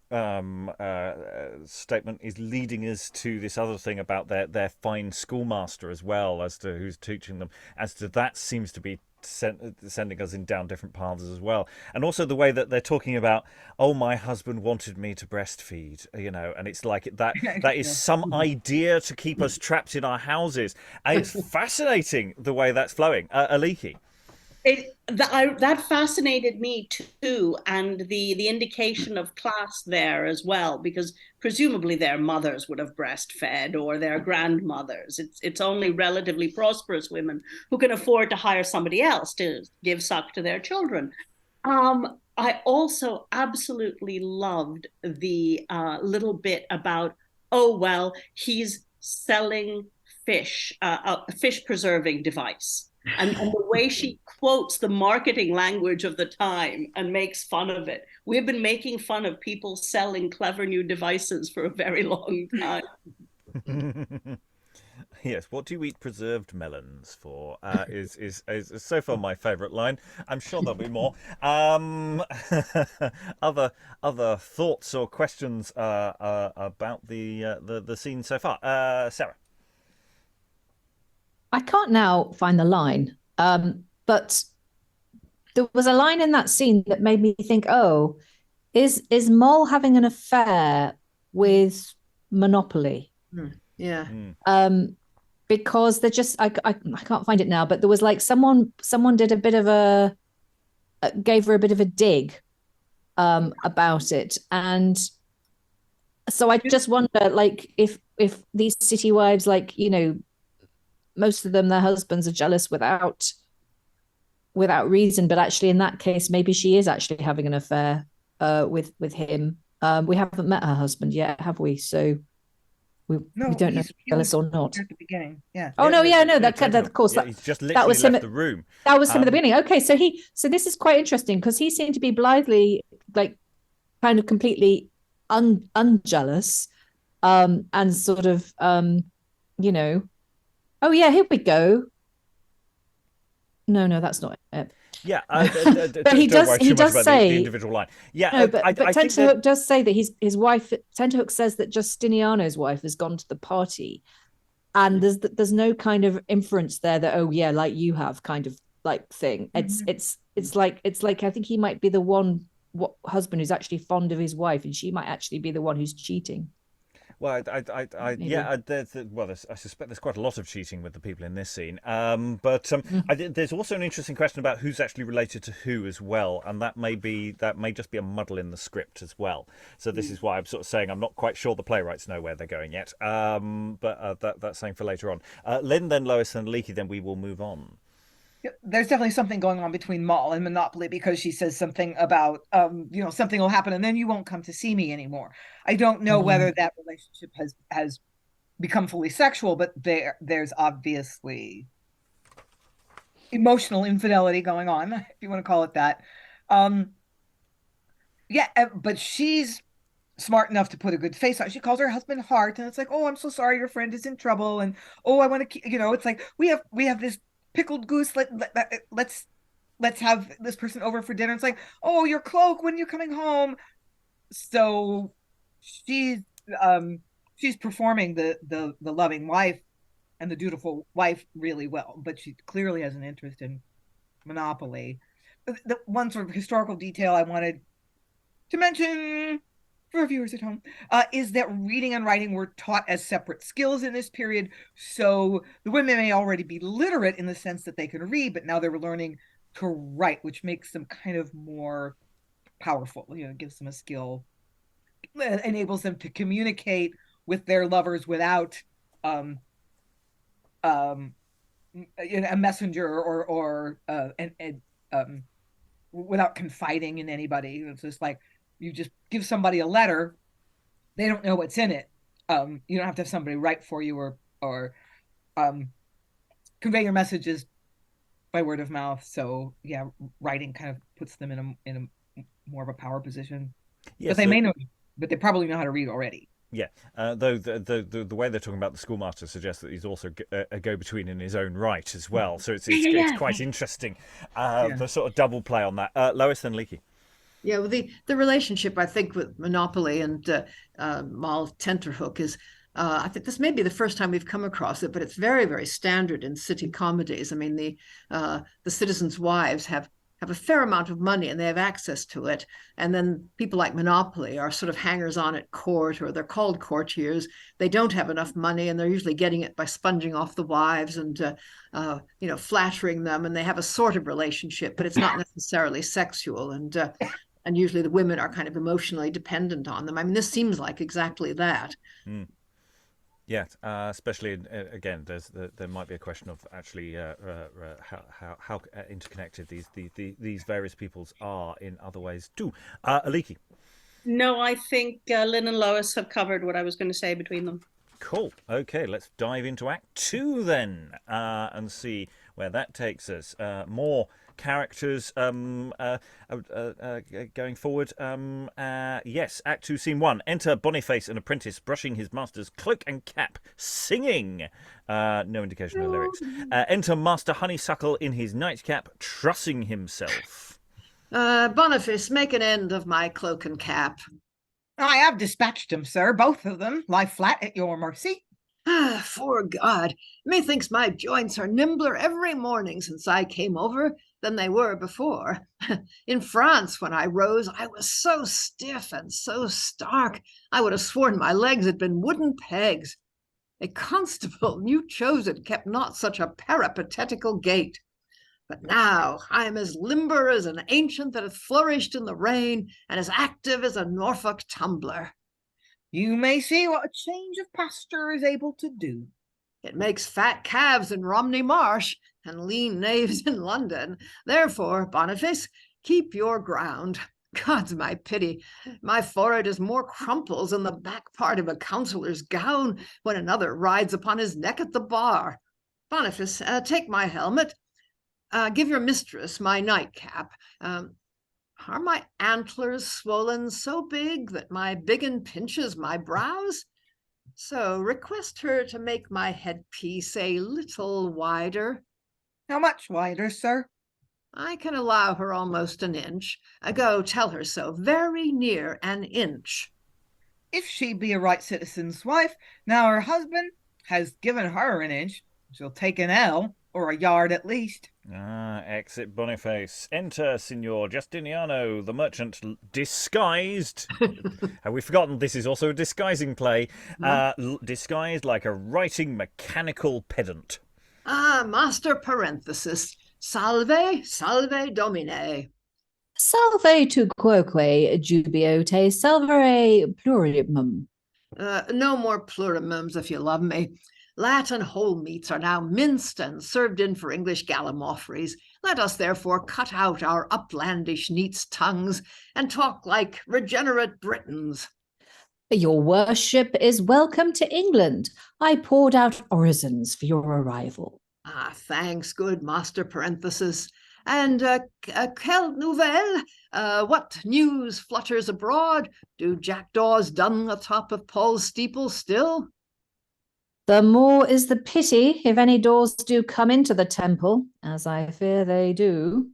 A: statement is leading us to this other thing about their fine schoolmaster as well, as to who's teaching them. As to that seems to be sending us in down different paths as well, and also the way that they're talking about, oh, my husband wanted me to breastfeed, and it's like that is some idea to keep us trapped in our houses, and it's fascinating the way that's flowing. Aliki.
F: That fascinated me too, and the indication of class there as well, because presumably their mothers would have breastfed, or their grandmothers. It's only relatively prosperous women who can afford to hire somebody else to give suck to their children. I also absolutely loved the little bit about, oh, well, he's selling fish, a fish preserving device. And the way she quotes the marketing language of the time and makes fun of it. We've been making fun of people selling clever new devices for a very long time.
A: Yes, what do you eat preserved melons for? Is so far my favourite line. I'm sure there'll be more. Other thoughts or questions about the scene so far? Sarah.
E: I can't now find the line, but there was a line in that scene that made me think, oh, is Moll having an affair with Monopoly?
D: Yeah.
E: Because they're just, I can't find it now, but there was like someone did a bit of gave her a bit of a dig about it. And so I just wonder, like, if these city wives, like, most of them, their husbands are jealous without reason, but actually in that case, maybe she is actually having an affair with him. We haven't met her husband yet, have we? So we don't know if he's jealous or not.
B: At the beginning, yeah.
E: Oh no, yeah, no, that of course.
A: Yeah, he's just literally
E: was
A: left the room.
E: That was him at the beginning. Okay, so this is quite interesting, because he seemed to be blithely, like, kind of completely unjealous, and sort of oh yeah, here we go. No, that's not it.
A: Yeah,
E: but he does say
A: the individual line. Yeah,
E: no, but Tenterhook does say that his wife. Tenterhook says that Justiniano's wife has gone to the party, and there's no kind of inference there that, oh yeah, like you have, kind of like thing. It's like I think he might be the one husband who's actually fond of his wife, and she might actually be the one who's cheating.
A: Well,
E: Maybe.
A: yeah. I suspect there's quite a lot of cheating with the people in this scene. There's also an interesting question about who's actually related to who as well, and that may just be a muddle in the script as well. So this is why I'm sort of saying I'm not quite sure the playwrights know where they're going yet. That's something for later on. Lynn, then Lois, and Leaky. Then we will move on.
B: There's definitely something going on between Moll and Monopoly, because she says something about, something will happen and then you won't come to see me anymore. I don't know whether that relationship has become fully sexual, but there's obviously emotional infidelity going on, if you want to call it that. But she's smart enough to put a good face on. She calls her husband Hart, and it's like, oh, I'm so sorry, your friend is in trouble, and oh, I want to, it's like we have this pickled goose. Let's have this person over for dinner. It's like, oh, your cloak, when are you coming home? So she's performing the loving wife and the dutiful wife really well, but she clearly has an interest in Monopoly. The one sort of historical detail I wanted to mention for viewers at home is that reading and writing were taught as separate skills in this period. So the women may already be literate in the sense that they can read, but now they were learning to write, which makes them kind of more powerful. Gives them a skill, enables them to communicate with their lovers without a messenger or without confiding in anybody. It's just like, you just give somebody a letter, they don't know what's in it. You don't have to have somebody write for you or convey your messages by word of mouth. So yeah, writing kind of puts them in a more of a power position. Yes, but they may know, but they probably know how to read already.
A: Yeah, though the way they're talking about the schoolmaster suggests that he's also a go-between in his own right as well. So it's quite interesting, the sort of double play on that. Lois and Leaky.
D: Yeah, well, the relationship, I think, with Monopoly and Moll Tenterhook is, I think this may be the first time we've come across it, but it's very, very standard in city comedies. I mean, the citizens' wives have a fair amount of money and they have access to it. And then people like Monopoly are sort of hangers-on at court, or they're called courtiers. They don't have enough money and they're usually getting it by sponging off the wives and, flattering them. And they have a sort of relationship, but it's not necessarily sexual. And usually the women are kind of emotionally dependent on them. I mean, this seems like exactly that.
A: Mm. Yeah, especially again, there might be a question of actually how interconnected these various peoples are in other ways too. Aliki.
F: No, I think Lynn and Lois have covered what I was going to say between them.
A: Cool. Okay, let's dive into Act 2 then, and see where that takes us. More characters going forward. Yes, Act 2, Scene 1. Enter Boniface, an apprentice, brushing his master's cloak and cap, singing. No indication of lyrics. Enter Master Honeysuckle in his nightcap, trussing himself.
D: Boniface, make an end of my cloak and cap.
B: I have dispatched them, sir. Both of them lie flat at your mercy.
D: Fore God, methinks my joints are nimbler every morning since I came over than they were before. In France, when I rose, I was so stiff and so stark, I would have sworn my legs had been wooden pegs. A constable new chosen kept not such a peripatetical gait. But now I am as limber as an ancient that hath flourished in the rain, and as active as a Norfolk tumbler.
B: You may see what a change of pasture is able to do.
D: It makes fat calves in Romney Marsh and lean knaves in London. Therefore, Boniface, keep your ground. God's my pity, my forehead is more crumples than the back part of a councillor's gown when another rides upon his neck at the bar. Boniface, take my helmet. Give your mistress my nightcap. Are my antlers swollen so big that my biggin pinches my brows? So request her to make my headpiece a little wider.
B: How much wider, sir?
D: I can allow her almost an inch. Go tell her so, very near an inch.
B: If she be a right citizen's wife, now her husband has given her an inch, she'll take an ell, or a yard at least.
A: Exit Boniface. Enter Signor Justiniano, the merchant, disguised. Have we forgotten this is also a disguising play? Disguised like a writing mechanical pedant.
D: Master Parenthesis. Salve, salve, Domine.
E: Salve tu quoque, jubiote, salvere plurimum.
D: No more plurimums if you love me. Latin whole meats are now minced and served in for English gallimaufries. Let us therefore cut out our uplandish neat's tongues and talk like regenerate Britons.
E: Your worship is welcome to England. I poured out orisons for your arrival.
D: Thanks, good Master Parenthesis. And quelle nouvelle? What news flutters abroad? Do jackdaws dung atop of Paul's steeple still?
E: The more is the pity if any doors do come into the temple, as I fear they do.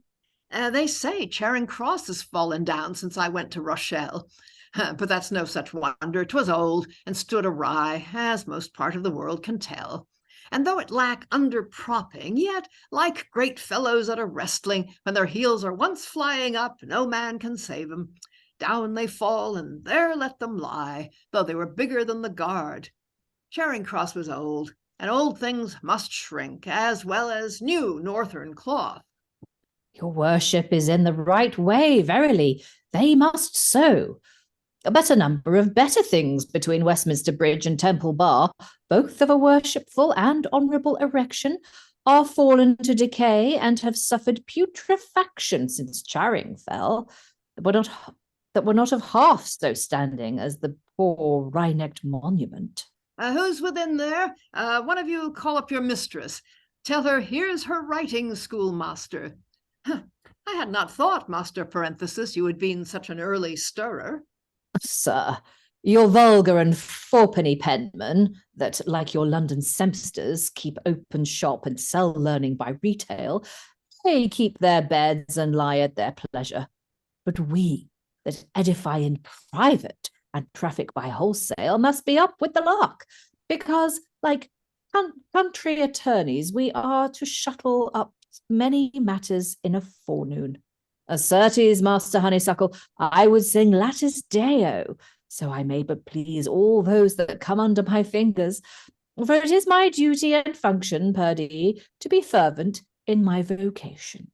D: They say Charing Cross has fallen down since I went to Rochelle. But that's no such wonder. 'Twas old and stood awry, as most part of the world can tell. And though it lack under-propping, yet, like great fellows at a wrestling, when their heels are once flying up, no man can save 'em. Down they fall, and there let them lie, though they were bigger than the guard. Charing Cross was old, and old things must shrink, as well as new northern cloth.
E: Your worship is in the right way, verily. They must so. A better number of better things between Westminster Bridge and Temple Bar, both of a worshipful and honourable erection, are fallen to decay and have suffered putrefaction since Charing fell, that were not of half so standing as the poor wry-necked monument.
D: Who's within there? One of you call up your mistress. Tell her here's her writing schoolmaster. I had not thought, Master Parenthesis, you had been such an early stirrer.
E: Sir, your vulgar and fourpenny penmen, that, like your London sempsters, keep open shop and sell learning by retail, they keep their beds and lie at their pleasure. But we, that edify in private and traffic by wholesale, must be up with the lark, because, like country attorneys, we are to shuttle up many matters in a forenoon. Certes, Master Honeysuckle, I would sing Latus Deo, so I may but please all those that come under my fingers, for it is my duty and function, perdie, to be fervent in my vocation.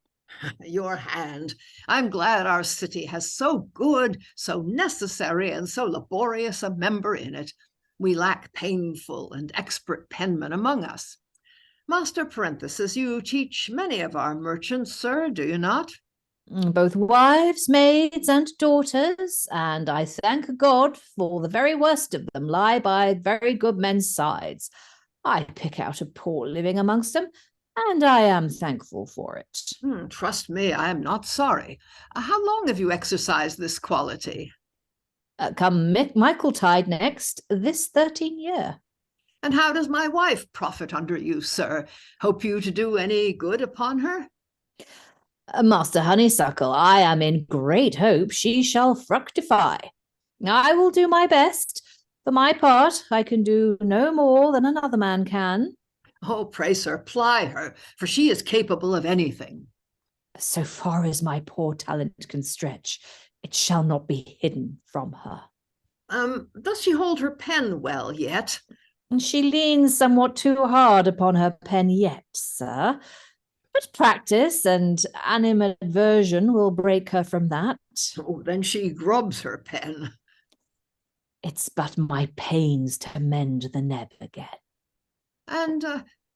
D: Your hand. I'm glad our city has so good, so necessary, and so laborious a member in it. We lack painful and expert penmen among us. Master Parenthesis, you teach many of our merchants, sir, do you not?
E: Both wives, maids, and daughters, and I thank God for the very worst of them lie by very good men's sides. I pick out a poor living amongst them, and I am thankful for it.
D: Trust me, I am not sorry. How long have you exercised this quality?
E: Come Michaeltide next, this 13 year.
D: And how does my wife profit under you, sir? Hope you to do any good upon her?
E: Master Honeysuckle, I am in great hope she shall fructify. I will do my best. For my part, I can do no more than another man can.
D: Oh, pray, sir, ply her, for she is capable of anything.
E: So far as my poor talent can stretch, it shall not be hidden from her.
D: Does she hold her pen well yet?
E: She leans somewhat too hard upon her pen yet, sir. But practice and animadversion will break her from that.
D: Oh, then she grubs her pen.
E: It's but my pains to mend the neb again.
D: And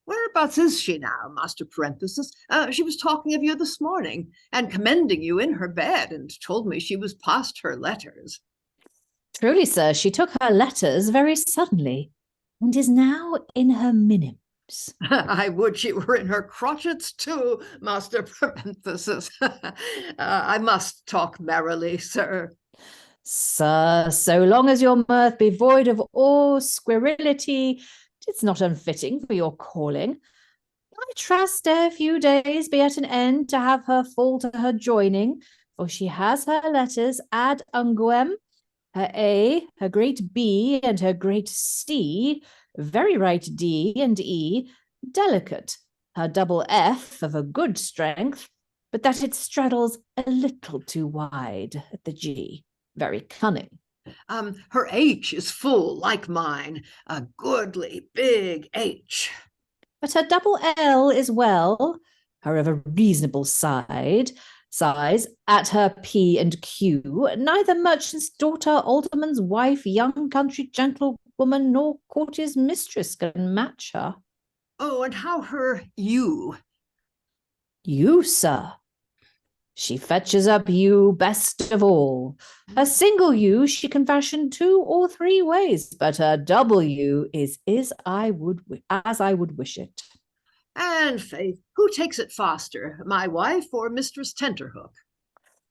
D: whereabouts is she now, Master Parenthesis? She was talking of you this morning, and commending you in her bed, and told me she was past her letters.
E: Truly, sir, she took her letters very suddenly, and is now in her minims.
D: I would she were in her crotchets too, Master Parenthesis. I must talk merrily, sir.
E: Sir, so long as your mirth be void of all scurrility, it's not unfitting for your calling. I trust ere few days be at an end to have her fall to her joining, for she has her letters ad unguem, her A, her great B, and her great C, very right D and E, delicate, her double F of a good strength, but that it straddles a little too wide at the G. Very cunning.
D: Her H is full, like mine, a goodly big H.
E: But her double L is well, her of a reasonable size, at her P and Q, neither merchant's daughter, alderman's wife, young country gentlewoman, nor courtier's mistress can match her.
D: Oh, and how her U?
E: You, sir. She fetches up you best of all. A single U she can fashion 2 or 3 ways, but her double U is as I would wish it.
D: And faith, who takes it faster, my wife or Mistress Tenterhook?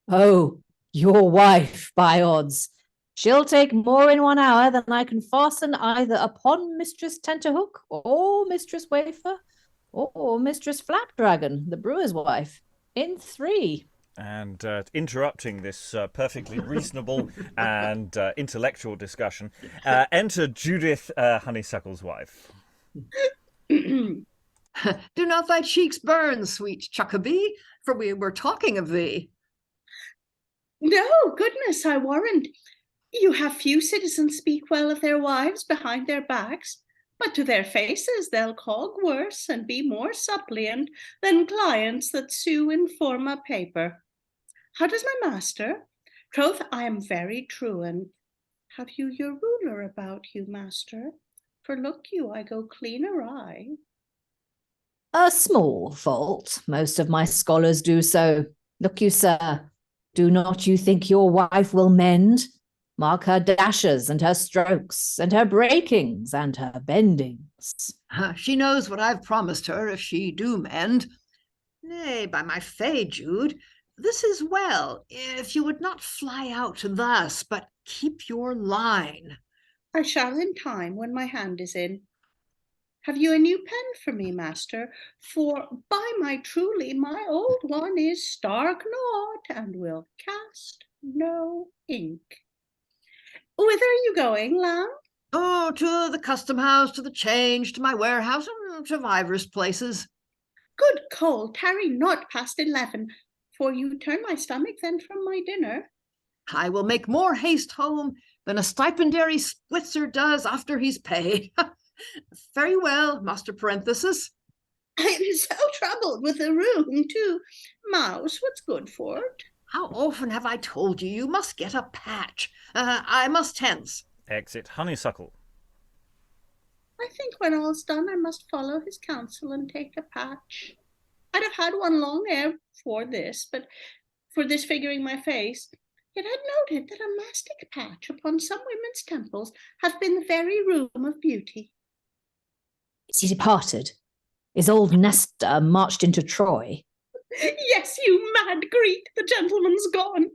E: Oh, your wife, by odds. She'll take more in 1 hour than I can fasten either upon Mistress Tenterhook or Mistress Wafer or Mistress Flapdragon, the brewer's wife, in 3.
A: And interrupting this perfectly reasonable and intellectual discussion, enter Judith, Honeysuckle's wife.
D: Do not thy cheeks burn, sweet Chuckabee, for we were talking of thee.
F: No, goodness, I warrant. You have few citizens speak well of their wives behind their backs, but to their faces they'll cog worse and be more suppliant than clients that sue in forma paper. How does my master? Troth, I am very truant. Have you your ruler about you, master? For look you, I go clean awry.
E: A small fault. Most of my scholars do so. Look you, sir, do not you think your wife will mend? Mark her dashes and her strokes and her breakings and her bendings.
D: She knows what I've promised her if she do mend. Nay, by my fay, Jude, this is well, if you would not fly out thus, but keep your line.
F: I shall in time, when my hand is in. Have you a new pen for me, master? For by my truly, my old one is stark naught, and will cast no ink. Whither are you going, lamb?
D: Oh, to the custom house, to the change, to my warehouse, and to divers places.
F: Good coal, tarry not past 11, for you turn my stomach then from my dinner.
D: I will make more haste home than a stipendiary Switzer does after he's paid. Very well, Master Parenthesis.
F: I am so troubled with the room, too. Mouse, what's good for it?
D: How often have I told you you must get a patch? I must hence.
A: Exit Honeysuckle.
F: I think when all's done, I must follow his counsel and take a patch. I'd have had one long ere for this, but for this figuring my face, yet I'd noted that a mastic patch upon some women's temples hath been the very room of beauty.
E: Is he departed? Is old Nestor marched into Troy?
F: Yes, you mad Greek, the gentleman's gone.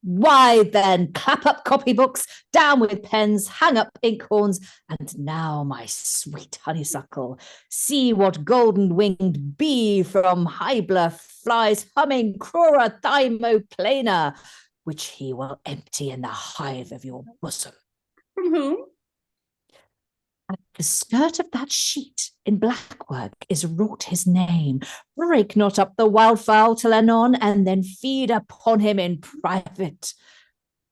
E: Why then, clap up copybooks, down with pens, hang up inkhorns, and now, my sweet honeysuckle, see what golden-winged bee from Hybla flies humming crura thymoplana, which he will empty in the hive of your bosom.
F: From whom?
E: At the skirt of that sheet in blackwork is wrought his name. Break not up the wildfowl till anon, and then feed upon him in private.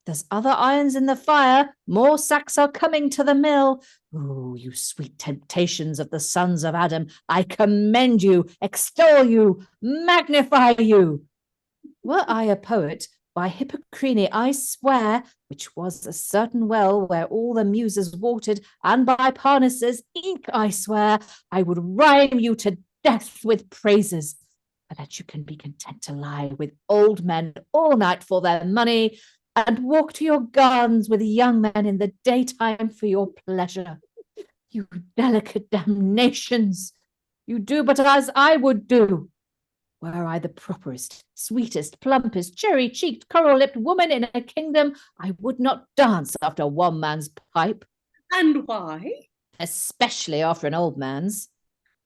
E: There's other irons in the fire, more sacks are coming to the mill. Oh, you sweet temptations of the sons of Adam, I commend you, extol you, magnify you. Were I a poet, by Hippocrene I swear, which was a certain well where all the muses watered, and by Parnassus ink I swear, I would rhyme you to death with praises, but that you can be content to lie with old men all night for their money, and walk to your gardens with young men in the daytime for your pleasure. You delicate damnations, you do but as I would do. Were I the properest, sweetest, plumpest, cherry-cheeked, coral-lipped woman in a kingdom, I would not dance after one man's pipe.
F: And why?
E: Especially after an old man's.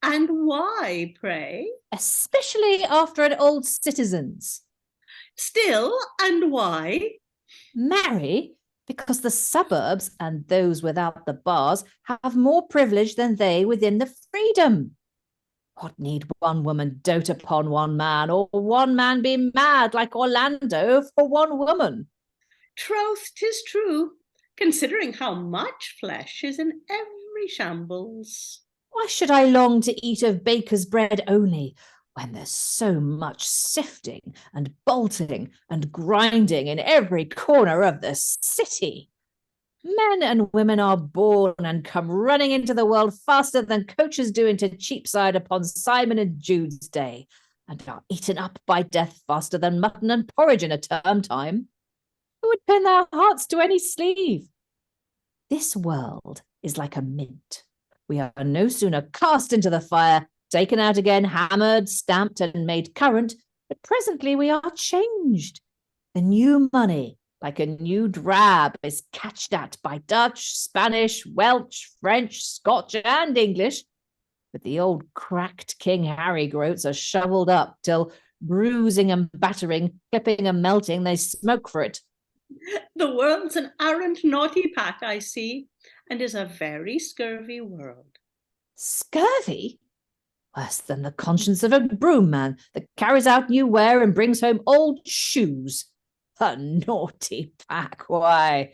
F: And why, pray?
E: Especially after an old citizen's.
F: Still, and why?
E: Marry, because the suburbs and those without the bars have more privilege than they within the freedom. What need one woman dote upon one man, or one man be mad like Orlando for one woman?
F: Troth, 'tis true, considering how much flesh is in every shambles.
E: Why should I long to eat of baker's bread only, when there's so much sifting and bolting and grinding in every corner of the city? Men and women are born and come running into the world faster than coaches do into Cheapside upon Simon and Jude's day, and are eaten up by death faster than mutton and porridge in a term time. Who would pin their hearts to any sleeve? This world is like a mint. We are no sooner cast into the fire, taken out again, hammered, stamped, and made current, but presently we are changed. The new money, like a new drab, is catched at by Dutch, Spanish, Welsh, French, Scotch, and English. But the old cracked King Harry groats are shovelled up till, bruising and battering, clipping and melting, they smoke for it.
F: The world's an arrant naughty pack, I see, and is a very scurvy world.
E: Scurvy? Worse than the conscience of a broom man that carries out new wear and brings home old shoes. A naughty pack, why,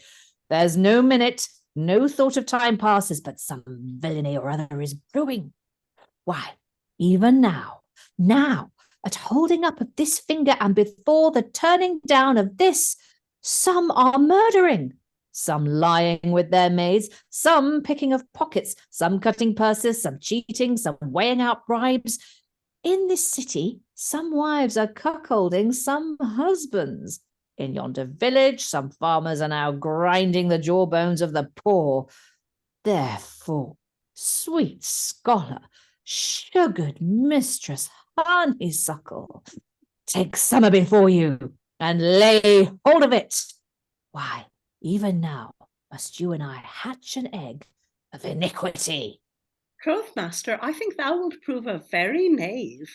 E: there's no minute, no thought of time passes, but some villainy or other is brewing. Why, even now, at holding up of this finger and before the turning down of this, some are murdering, some lying with their maids, some picking of pockets, some cutting purses, some cheating, some weighing out bribes. In this city, some wives are cuckolding some husbands. In yonder village, some farmers are now grinding the jawbones of the poor. Therefore, sweet scholar, sugared mistress, honeysuckle, take summer before you, and lay hold of it. Why, even now must you and I hatch an egg of iniquity.
F: Troth, master, I think thou wilt prove a very knave.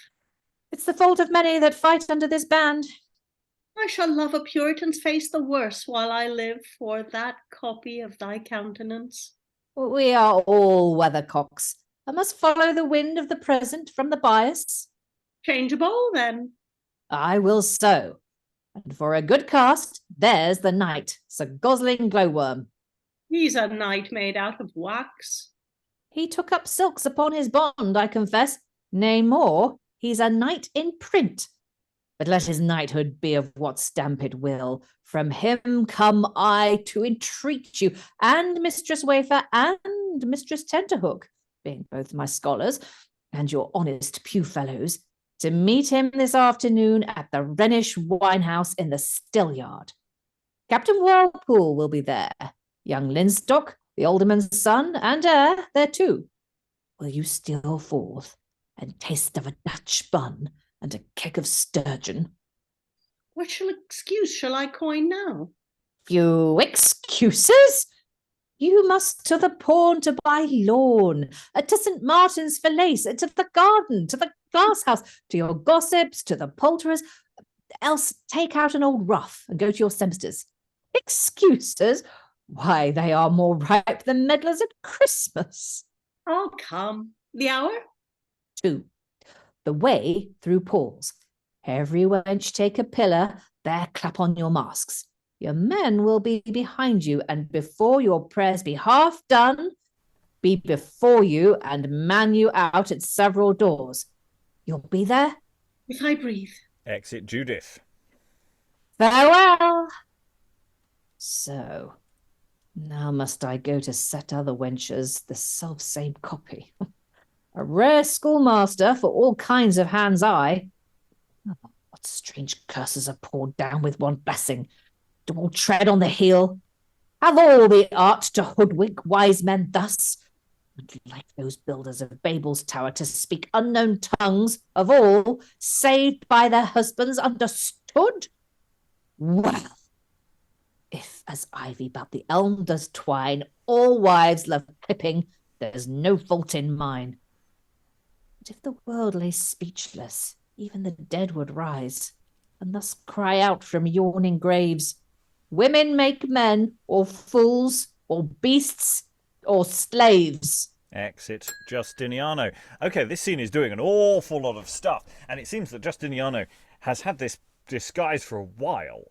E: It's the fault of many that fight under this band.
F: I shall love a Puritan's face the worse while I live for that copy of thy countenance.
E: We are all weathercocks, and must follow the wind of the present from the bias.
F: Changeable, then.
E: I will so. And for a good cast, there's the knight, Sir Gosling Glowworm.
F: He's a knight made out of wax.
E: He took up silks upon his bond, I confess. Nay more, he's a knight in print. But let his knighthood be of what stamp it will, from him come I to entreat you, and Mistress Wafer and Mistress Tenterhook, being both my scholars, and your honest pew fellows, to meet him this afternoon at the Rhenish wine-house in the Stillyard. Captain Whirlpool will be there, young Linstock, the alderman's son, and heir there too. Will you steal forth and taste of a Dutch bun and a keg of sturgeon?
F: What excuse shall I coin now?
E: Few excuses? You must to the pawn to buy lawn, to St. Martin's for lace, to the garden, to the glass house, to your gossips, to the poulterers, else take out an old ruff and go to your semesters. Excuses? Why, they are more ripe than medlars at Christmas.
F: I'll come. The hour?
E: 2. The way through Paul's. Every wench take a pillar, there clap on your masks. Your men will be behind you, and before your prayers be half done, be before you and man you out at several doors. You'll be there?
F: If I breathe.
A: Exit Judith.
E: Farewell. So, now must I go to set other wenches the self-same copy. A rare schoolmaster for all kinds of hands-eye. Oh, what strange curses are poured down with one blessing. Do all tread on the heel? Have all the art to hoodwink wise men thus? And like those builders of Babel's tower to speak unknown tongues of all, saved by their husbands, understood? Well, if as ivy about the elm does twine, all wives love clipping, there's no fault in mine. But if the world lay speechless, even the dead would rise, and thus cry out from yawning graves, women make men, or fools, or beasts, or slaves.
A: Exit Justiniano. Okay, this scene is doing an awful lot of stuff, and it seems that Justiniano has had this disguise for a while.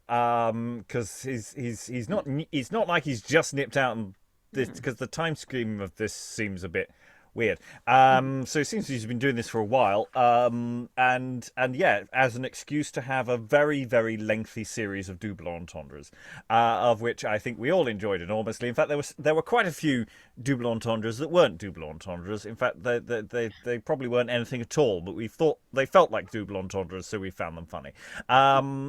A: Because he's not like he's just nipped out and this, because the time scheme of this seems a bit weird. So it seems he's been doing this for a while. And yeah, as an excuse to have a very, very lengthy series of double entendres, of which I think we all enjoyed enormously. In fact, there were quite a few double entendres that weren't double entendres. In fact, they probably weren't anything at all, but we thought they felt like double entendres, so we found them funny.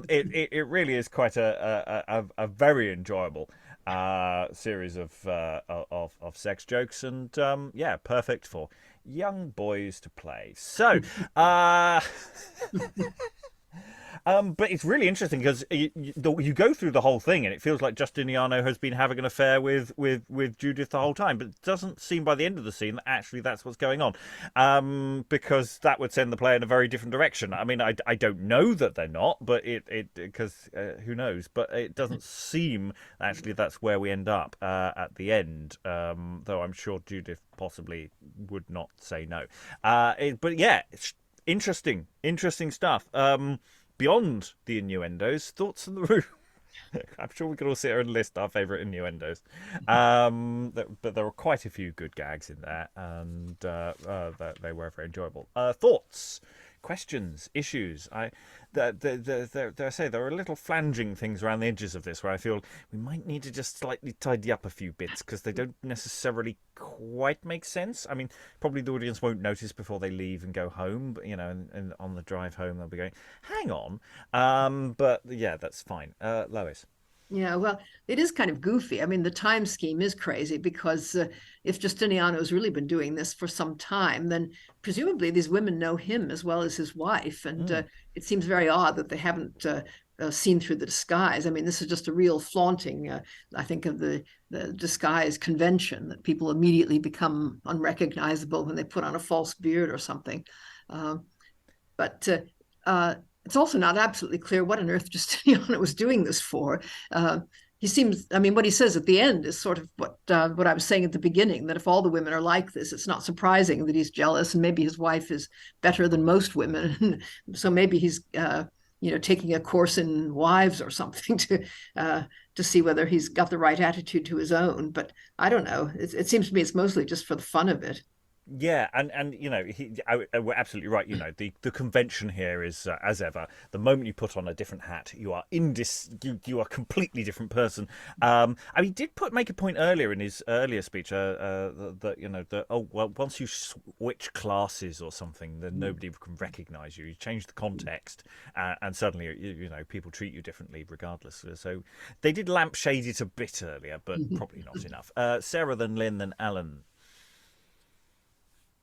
A: It really is quite a very enjoyable series of sex jokes, and yeah, perfect for young boys to play. So but it's really interesting because you go through the whole thing and it feels like Justiniano has been having an affair with Judith the whole time, but it doesn't seem by the end of the scene that actually that's what's going on, because that would send the play in a very different direction. I mean, I don't know that they're not, but because who knows, but it doesn't seem actually that's where we end up at the end, though I'm sure Judith possibly would not say no. But yeah, it's interesting stuff. Beyond the innuendos, thoughts in the room? I'm sure we could all sit here and list our favourite innuendos. But there were quite a few good gags in there, and they were very enjoyable. Thoughts, questions, issues? There are little flanging things around the edges of this where I feel we might need to just slightly tidy up a few bits because they don't necessarily quite make sense. I mean, probably the audience won't notice before they leave and go home, but and on the drive home they'll be going, "Hang on," but yeah, that's fine. Lois.
D: Yeah, well, it is kind of goofy. I mean, the time scheme is crazy because if Justiniano's really been doing this for some time, then presumably these women know him as well as his wife. And it seems very odd that they haven't seen through the disguise. I mean, this is just a real flaunting, I think, of the disguise convention, that people immediately become unrecognizable when they put on a false beard or something. But it's also not absolutely clear what on earth Justiniano was doing this for. He seems, I mean, what he says at the end is sort of what I was saying at the beginning, that if all the women are like this, it's not surprising that he's jealous, and maybe his wife is better than most women. So maybe he's, taking a course in wives or something to see whether he's got the right attitude to his own. But I don't know. It seems to me it's mostly just for the fun of it.
A: Yeah, and we're absolutely right. The convention here is as ever. The moment you put on a different hat, you are you are a completely different person. He did make a point earlier in his earlier speech that once you switch classes or something, then nobody can recognise you. You change the context, and suddenly people treat you differently regardless. So they did lampshade it a bit earlier, but probably not enough. Sarah, then Lynn, then Alan.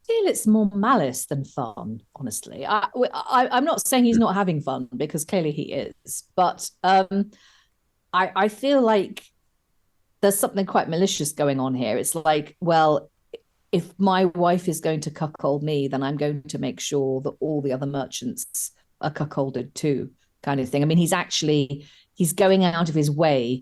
E: Feel it's more malice than fun, honestly. I'm not saying he's not having fun, because clearly he is, but I feel like there's something quite malicious going on here. It's like, well, if my wife is going to cuckold me, then I'm going to make sure that all the other merchants are cuckolded too, kind of thing. I mean, he's going out of his way.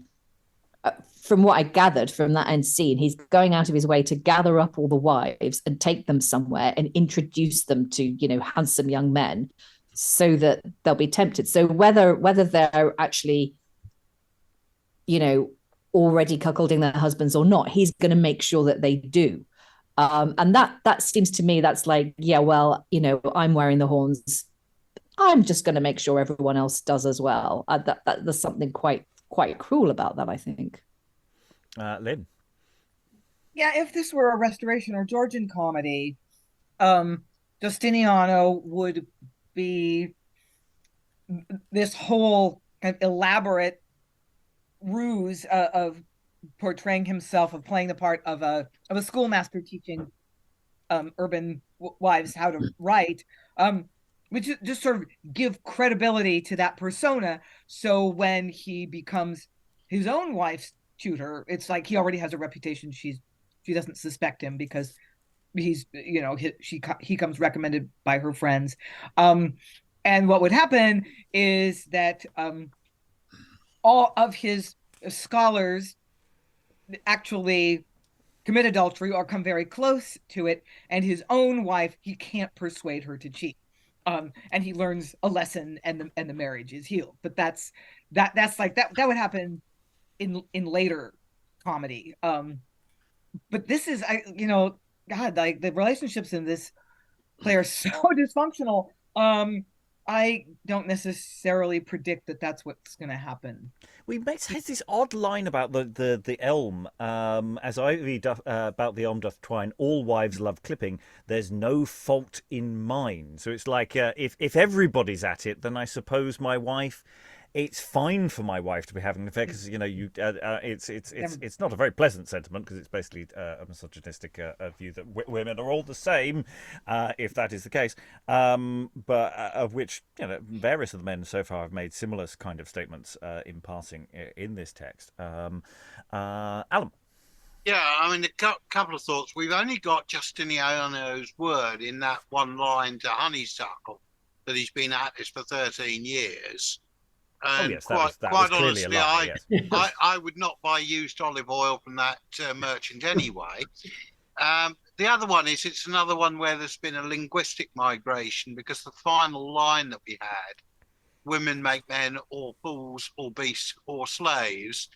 E: From what I gathered from that end scene, he's going out of his way to gather up all the wives and take them somewhere and introduce them to, handsome young men so that they'll be tempted. So whether they're actually, already cuckolding their husbands or not, he's going to make sure that they do. And that seems to me, that's like, yeah, well, I'm wearing the horns. I'm just going to make sure everyone else does as well. There's something quite cruel about that, I think.
A: Lynn.
B: Yeah, if this were a Restoration or Georgian comedy, Justiniano would be this whole kind of elaborate ruse of portraying himself, of playing the part of a schoolmaster teaching urban wives how to write, which just sort of give credibility to that persona. So when he becomes his own wife's tutor, it's like he already has a reputation. She doesn't suspect him because he's he comes recommended by her friends, and what would happen is that all of his scholars actually commit adultery or come very close to it, and his own wife, he can't persuade her to cheat. And he learns a lesson, and the marriage is healed. But that's like that would happen in later comedy. But this is, God, like the relationships in this play are so dysfunctional. I don't necessarily predict that that's what's going to happen.
A: We has this odd line about the elm, as ivy doth, about the elm doth twine. All wives love clipping. There's no fault in mine. So it's like if everybody's at it, then I suppose my wife. It's fine for my wife to be having an affair because it's not a very pleasant sentiment because it's basically a misogynistic view that women are all the same, if that is the case. But of which various of the men so far have made similar kind of statements in passing in this text. Alan.
C: Yeah, I mean, a couple of thoughts. We've only got Justiniano's word in that one line to Honeysuckle that he's been at this for 13 years. And
A: yes, that was clearly
C: honestly,
A: a lie, yes.
C: I would not buy used olive oil from that merchant anyway. The other one is it's another one where there's been a linguistic migration because the final line that we had, women make men or fools or beasts or slaves,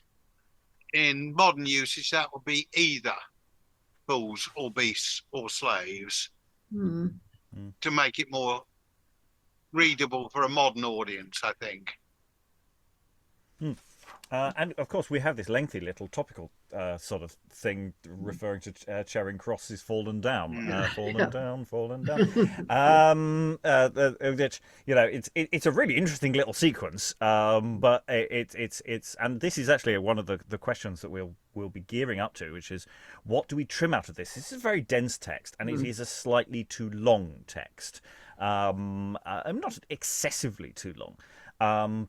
C: in modern usage that would be either fools or beasts or slaves to make it more readable for a modern audience, I think.
A: And of course, we have this lengthy little topical sort of thing referring to Charing Cross is fallen down, fallen down. It's a really interesting little sequence, but it's and this is actually one of the questions that we'll be gearing up to, which is what do we trim out of this? This is a very dense text, and it is a slightly too long text. Not excessively too long.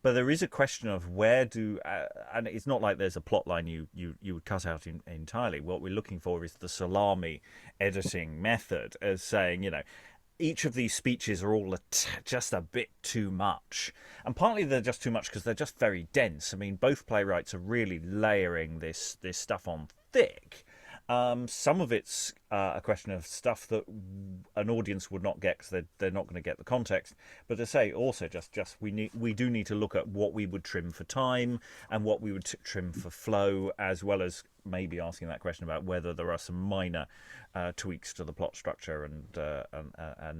A: But there is a question of where and it's not like there's a plot line you would cut out entirely. What we're looking for is the salami editing method, as saying, each of these speeches are all just a bit too much. And partly they're just too much because they're just very dense. I mean, both playwrights are really layering this stuff on thick. Some of it's a question of stuff that an audience would not get because they're not going to get the context. But to say also just we do need to look at what we would trim for time and what we would trim for flow, as well as maybe asking that question about whether there are some minor tweaks to the plot structure and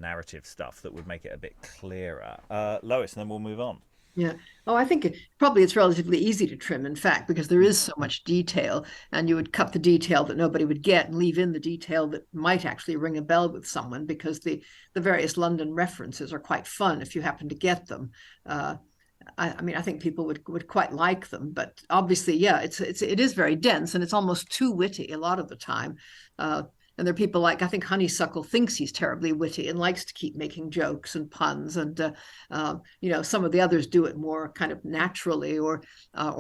A: narrative stuff that would make it a bit clearer. Lois, and then we'll move on.
D: Yeah. Oh, I think it's relatively easy to trim, in fact, because there is so much detail, and you would cut the detail that nobody would get and leave in the detail that might actually ring a bell with someone, because the various London references are quite fun if you happen to get them. I think people would quite like them, but obviously, yeah, it is very dense, and it's almost too witty a lot of the time. And there are people like, I think Honeysuckle thinks he's terribly witty and likes to keep making jokes and puns. And, some of the others do it more kind of naturally or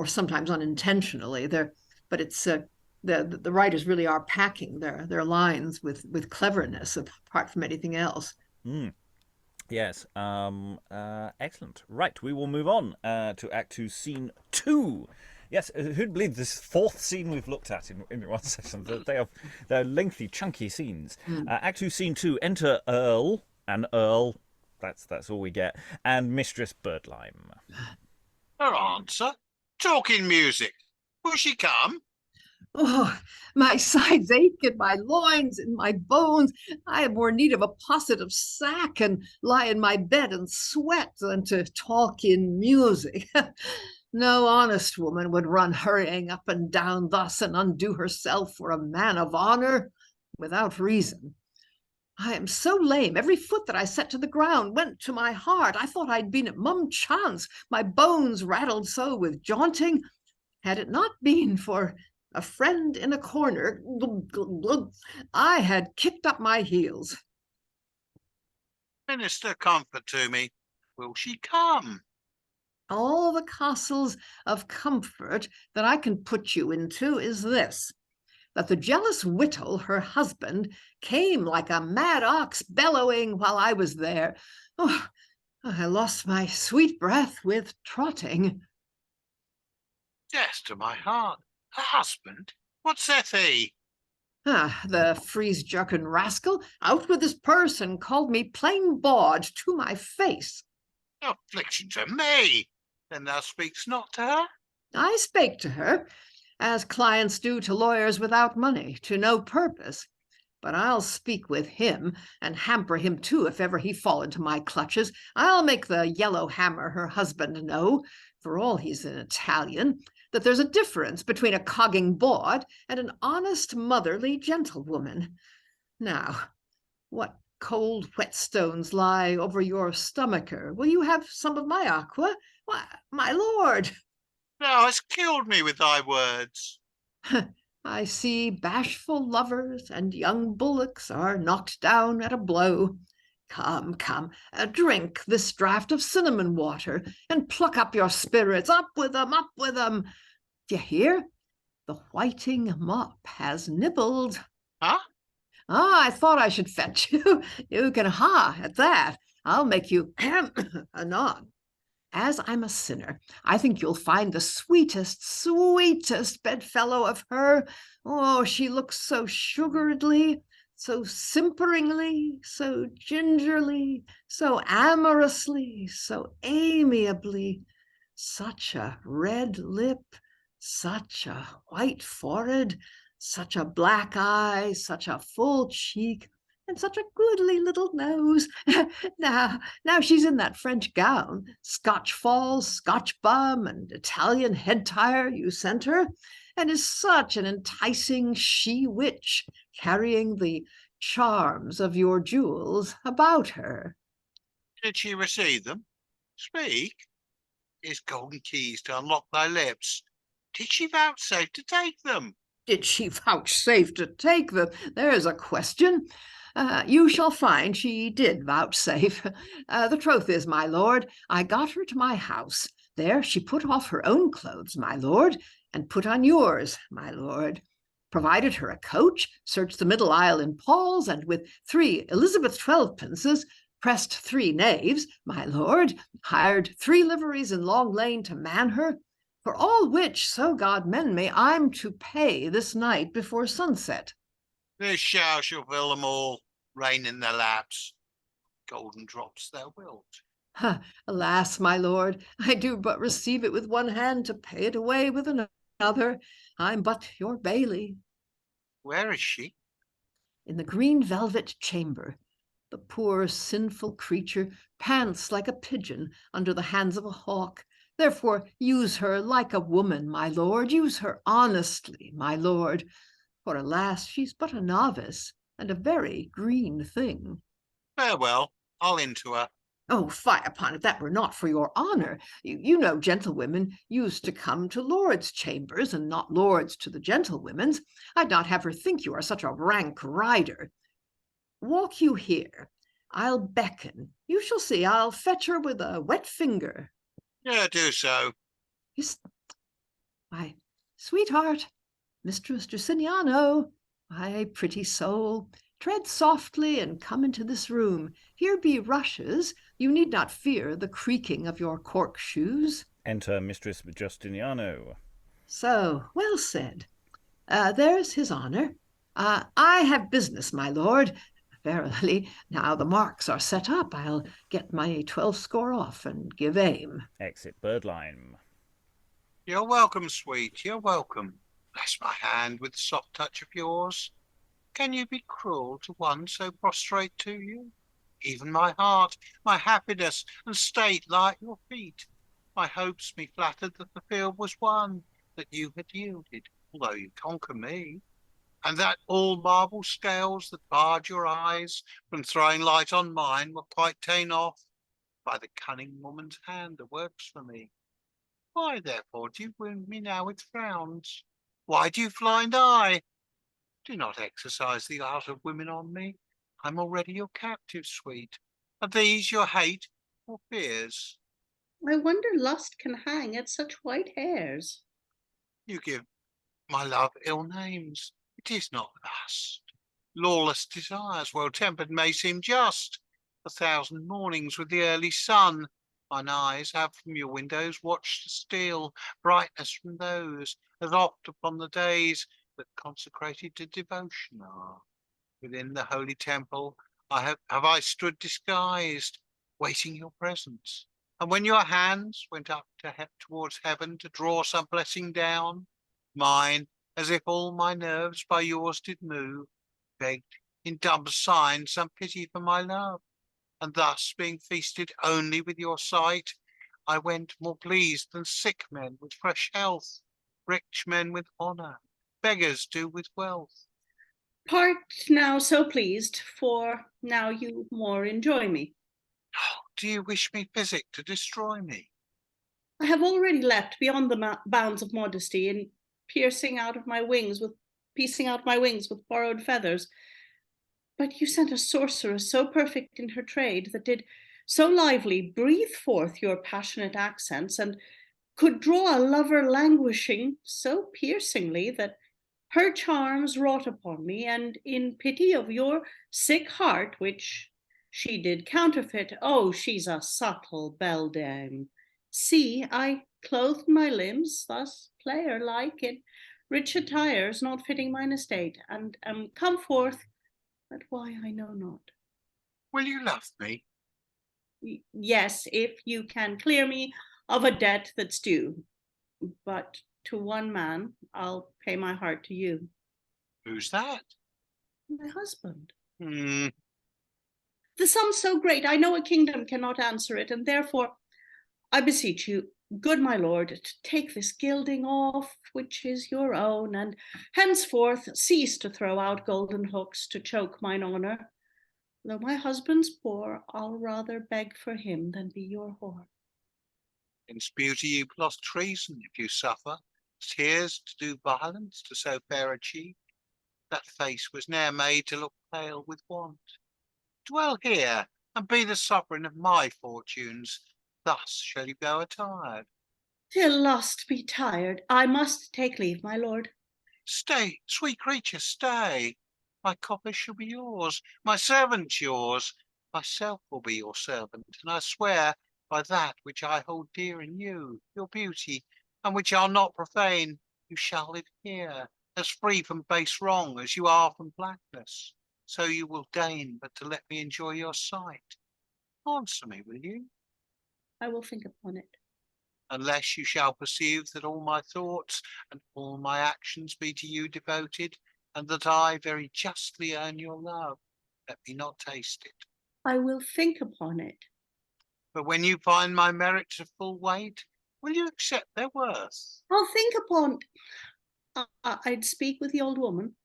D: sometimes unintentionally. But it's the writers really are packing their lines with cleverness apart from anything else.
A: Yes. Excellent. Right. We will move on to Act 2, Scene 2. Yes, who'd believe this fourth scene we've looked at in one session? They're lengthy, chunky scenes. Act 2, Scene 2. Enter Earl, and Earl, that's all we get, and Mistress Birdlime.
C: Her answer? Talking music. Will she come?
D: Oh, my sides ache and my loins and my bones. I have more need of a posset of sack and lie in my bed and sweat than to talk in music. No honest woman would run hurrying up and down thus and undo herself for a man of honor without reason. I am so lame, every foot that I set to the ground went to my heart. I thought I'd been at mum chance. My bones rattled so with jaunting. Had it not been for a friend in a corner, I had kicked up my heels.
C: Minister comfort to me. Will she come?
D: All the castles of comfort that I can put you into is this, that the jealous Whittle, her husband, came like a mad ox bellowing while I was there. Oh, I lost my sweet breath with trotting.
C: Yes, to my heart. Her husband? What saith he?
D: Ah, the freeze-jerkin rascal, out with his purse and called me plain bawd to my face.
C: Affliction to me! Then thou speakst not to her?
D: I spake to her, as clients do to lawyers without money, to no purpose. But I'll speak with him, and hamper him too if ever he fall into my clutches. I'll make the yellow hammer her husband know, for all he's an Italian, that there's a difference between a cogging bawd and an honest motherly gentlewoman. Now, what cold whetstones lie over your stomacher? Will you have some of my aqua? Why, my lord!
C: Thou hast killed me with thy words.
D: I see bashful lovers and young bullocks are knocked down at a blow. Come, come, drink this draught of cinnamon water, and pluck up your spirits. Up with them, up with them. D'ye hear? The whiting mop has nibbled.
C: Huh?
D: Ah, I thought I should fetch you. You can ha at that. I'll make you anon. As I'm a sinner, I think you'll find the sweetest, sweetest bedfellow of her. Oh, she looks so sugaredly, so simperingly, so gingerly, so amorously, so amiably. Such a red lip, such a white forehead, such a black eye, such a full cheek, and such a goodly little nose. Now she's in that French gown, Scotch falls, Scotch bum, and Italian head tire you sent her, and is such an enticing she-witch, carrying the charms of your jewels about her.
C: Did she receive them? Speak. Here's golden keys to unlock thy lips. Did she vouchsafe to take them?
D: Did she vouchsafe to take them? There's a question. You shall find she did vouchsafe. The troth is, my lord, I got her to my house. There she put off her own clothes, my lord, and put on yours, my lord. Provided her a coach, searched the middle aisle in Paul's, and with 3 Elizabeth 12pences, pressed 3 knaves, my lord, hired 3 liveries in Long Lane to man her, for all which, so God mend me, I'm to pay this night before sunset.
C: This shower shall fill them all, rain in their laps. Golden drops thou wilt.
D: Alas, my lord, I do but receive it with one hand to pay it away with another. I'm but your bailey.
C: Where is she?
D: In the green velvet chamber. The poor sinful creature pants like a pigeon under the hands of a hawk. Therefore use her like a woman, my lord. Use her honestly, my lord. For alas, she's but a novice, and a very green thing.
C: Farewell, I'll into her.
D: Oh, fie upon it, that were not for your honour. You know gentlewomen used to come to lords' chambers, and not lords to the gentlewomen's. I'd not have her think you are such a rank rider. Walk you here. I'll beckon. You shall see, I'll fetch her with a wet finger.
C: Yeah, do so.
D: Why, sweetheart, Mistress Justiniano, my pretty soul, tread softly and come into this room. Here be rushes. You need not fear the creaking of your cork shoes.
A: Enter Mistress Justiniano.
D: So, well said. There's his honour. I have business, my lord. Verily, now the marks are set up, I'll get my 12 score off and give aim.
A: Exit Birdlime.
C: You're welcome, sweet, you're welcome. Bless my hand with the soft touch of yours. Can you be cruel to one so prostrate to you? Even my heart, my happiness and state lie at your feet. My hopes me flattered that the field was won, that you had yielded, although you conquer me. And that all marble scales that barred your eyes from throwing light on mine were quite ta'en off by the cunning woman's hand that works for me. Why, therefore, do you wound me now with frowns? Why do you fly and eye? Do not exercise the art of women on me. I'm already your captive, sweet. Are these your hate or fears?
F: I wonder lust can hang at such white hairs.
C: You give my love ill names. It is not lust. Lawless desires, well-tempered, may seem just. 1,000 mornings with the early sun, mine eyes have from your windows watched to steal brightness from those, as oft upon the days that consecrated to devotion are. Within the holy temple have I stood disguised, waiting your presence. And when your hands went up towards heaven to draw some blessing down, mine, as if all my nerves by yours did move, begged in dumb sign some pity for my love. And thus, being feasted only with your sight, I went more pleased than sick men with fresh health, rich men with honour, beggars do with wealth.
F: Part now so pleased, for now you more enjoy me.
C: Do you wish me physic to destroy me?
F: I have already leapt beyond the bounds of modesty in piecing out my wings with borrowed feathers. But you sent a sorceress so perfect in her trade, that did so lively breathe forth your passionate accents, and could draw a lover languishing so piercingly, that her charms wrought upon me, and in pity of your sick heart, which she did counterfeit, oh, she's a subtle beldame. See, I clothed my limbs thus player-like in rich attires not fitting mine estate, and am come forth, but why I know not.
C: Will you love me?
F: Yes, if you can clear me of a debt that's due. But to one man, I'll pay my heart to you.
C: Who's that?
F: My husband.
C: Hmm.
F: The sum so great, I know a kingdom cannot answer it, and therefore I beseech you, good my lord, to take this gilding off, which is your own, and henceforth cease to throw out golden hooks to choke mine honour. Though my husband's poor, I'll rather beg for him than be your whore.
C: In's beauty you plot treason if you suffer tears to do violence to so fair a cheek. That face was ne'er made to look pale with want. Dwell here, and be the sovereign of my fortunes. Thus shall you go attired.
F: Till lust be tired, I must take leave, my lord.
C: Stay, sweet creature, stay. My copper shall be yours, my servant yours. Myself will be your servant, and I swear by that which I hold dear in you, your beauty, and which I'll not profane, you shall live here, as free from base wrong as you are from blackness. So you will deign but to let me enjoy your sight. Answer me, will you?
F: I will think upon it.
C: Unless you shall perceive that all my thoughts and all my actions be to you devoted, and that I very justly earn your love, let me not taste it.
F: I will think upon it.
C: But when you find my merits of full weight, will you accept their worth?
F: I'll think upon... I'd speak with the old woman.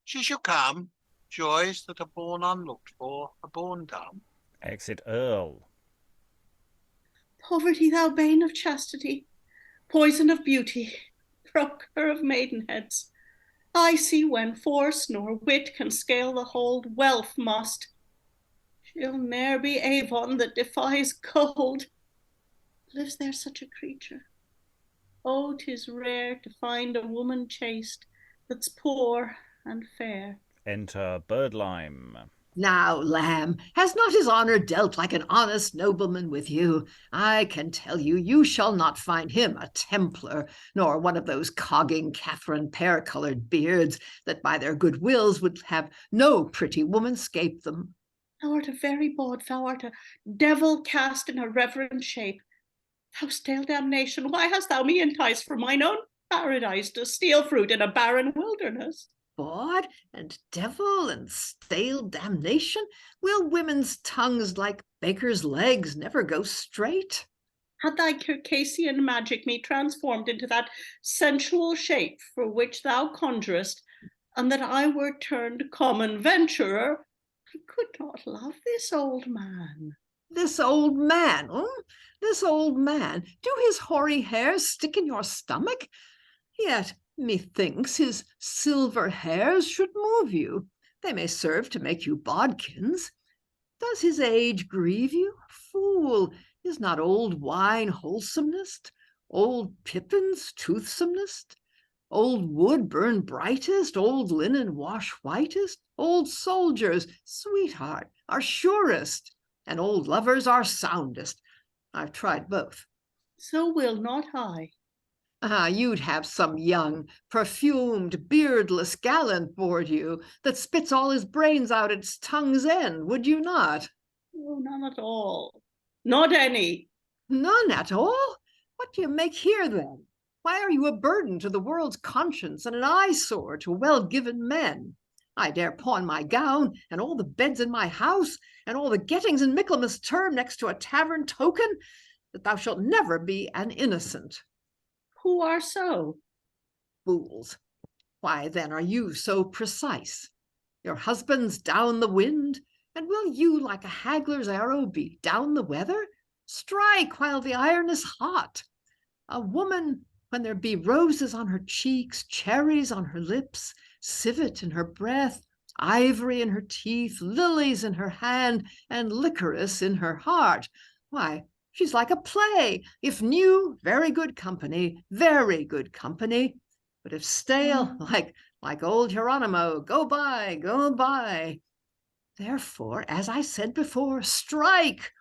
C: She shall come. Joys that are born unlooked for are born dumb.
A: Exit Earl.
F: Poverty, thou bane of chastity, poison of beauty, broker of maidenheads, I see when force nor wit can scale the hold, wealth must. She'll ne'er be Avon that defies gold. Lives there such a creature? Oh, 'tis rare to find a woman chaste that's poor and fair.
A: Enter Birdlime.
D: Now, lamb, has not his honour dealt like an honest nobleman with you? I can tell you, you shall not find him a Templar, nor one of those cogging Catherine pear-coloured beards that by their good wills would have no pretty woman scape them.
F: Thou art a very bawd, thou art a devil cast in a reverend shape. Thou stale damnation, why hast thou me enticed from mine own paradise to steal fruit in a barren wilderness?
D: Bawd and devil and stale damnation? Will women's tongues like bakers' legs never go straight?
F: Had thy Circassian magic me transformed into that sensual shape for which thou conjurest, and that I were turned common venturer, I could not love this old man.
D: This old man, This old man? Do his hoary hairs stick in your stomach? Yet methinks his silver hairs should move you. They may serve to make you bodkins. Does his age grieve you? Fool, is not old wine wholesomest? Old pippins toothsomest? Old wood burn brightest? Old linen wash whitest? Old soldiers, sweetheart, are surest, and old lovers are soundest. I've tried both.
F: So will not I.
D: Ah, you'd have some young, perfumed, beardless gallant board you that spits all his brains out at its tongue's end, would you not?
F: Oh, none at all. Not any.
D: None at all? What do you make here, then? Why are you a burden to the world's conscience and an eyesore to well-given men? I dare pawn my gown and all the beds in my house and all the gettings in Michaelmas term next to a tavern token that thou shalt never be an innocent.
F: Who are so?
D: Fools. Why then are you so precise? Your husband's down the wind, and will you, like a haggler's arrow, be down the weather? Strike while the iron is hot. A woman, when there be roses on her cheeks, cherries on her lips, civet in her breath, ivory in her teeth, lilies in her hand, and licorice in her heart, why, she's like a play. If new, very good company, very good company. But if stale, like old Hieronymo, go by, go by. Therefore, as I said before, strike.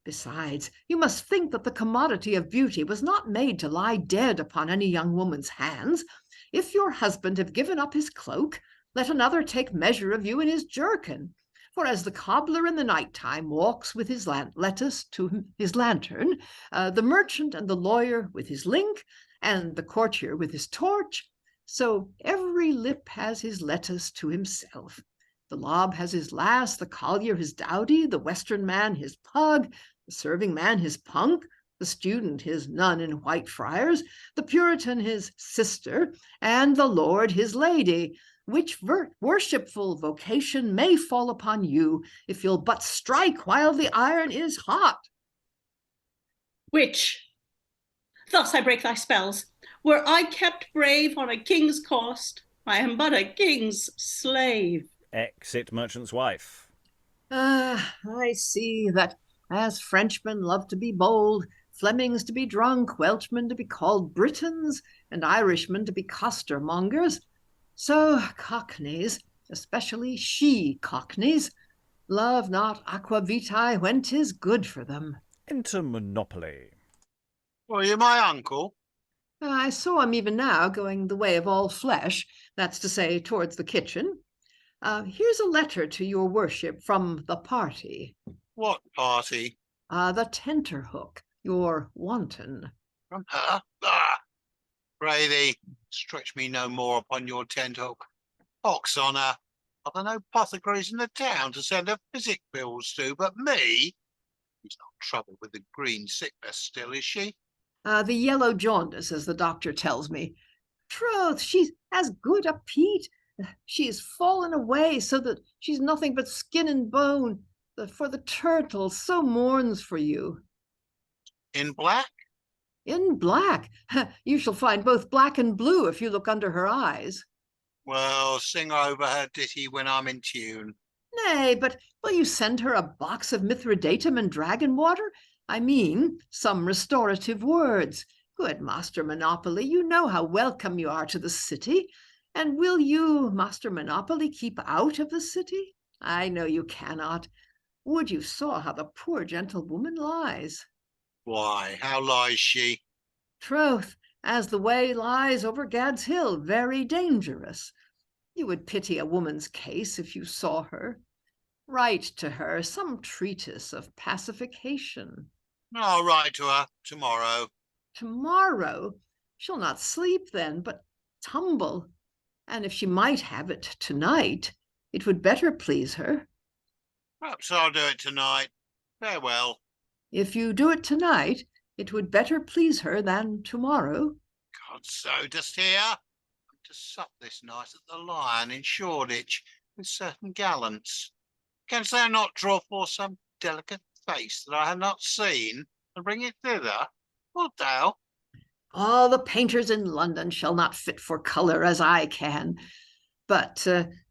D: Besides, you must think that the commodity of beauty was not made to lie dead upon any young woman's hands. If your husband have given up his cloak, let another take measure of you in his jerkin. For as the cobbler in the night time walks with his lettuce to his lantern, the merchant and the lawyer with his link, and the courtier with his torch, so every lip has his lettuce to himself. The lob has his lass, the collier his dowdy, the western man his pug, the serving man his punk, the student his nun in white friars, the Puritan his sister, and the lord his lady, which worshipful vocation may fall upon you if you'll but strike while the iron is hot.
F: Which? Thus I break thy spells. Were I kept brave on a king's cost, I am but a king's slave.
A: Exit merchant's wife.
D: I see that as Frenchmen love to be bold, Flemings to be drunk, Welshmen to be called Britons, and Irishmen to be costermongers, so Cockneys, especially she-Cockneys, love not aqua vitae when 'tis good for them.
A: Enter Monopoly.
C: Well, you're my uncle.
D: I saw him even now going the way of all flesh, that's to say, towards the kitchen. Here's a letter to your worship from the party.
C: What party?
D: The tenterhook, your wanton.
C: From her? Ah! Pray thee, stretch me no more upon your tent-hook. Pox on her. Are there no apothecaries in the town to send her physic bills to, but me? She's not troubled with the green sickness still, is she?
D: The yellow jaundice, as the doctor tells me. Troth, she's as good a peat. She is fallen away so that she's nothing but skin and bone. For the turtle so mourns for you.
C: In black?
D: In black. You shall find both black and blue if you look under her eyes.
C: Well, sing over her ditty when I'm in tune.
D: Nay, but will you send her a box of Mithridatum and dragon water? I mean, some restorative words. Good Master Monopoly, you know how welcome you are to the city. And will you, Master Monopoly, keep out of the city? I know you cannot. Would you saw how the poor gentlewoman lies.
C: Why, how lies she?
D: Troth, as the way lies over Gad's Hill, very dangerous. You would pity a woman's case if you saw her. Write to her some treatise of pacification.
C: I'll write to her tomorrow.
D: Tomorrow? She'll not sleep then, but tumble. And if she might have it tonight, it would better please her.
C: Perhaps I'll do it tonight. Farewell.
D: If you do it tonight, it would better please her than tomorrow.
C: God, so dost hear? I'm to sup this night at the Lion in Shoreditch with certain gallants. Canst thou not draw forth some delicate face that I have not seen, and bring it thither? Wilt thou?
D: All the painters in London shall not fit for colour as I can. But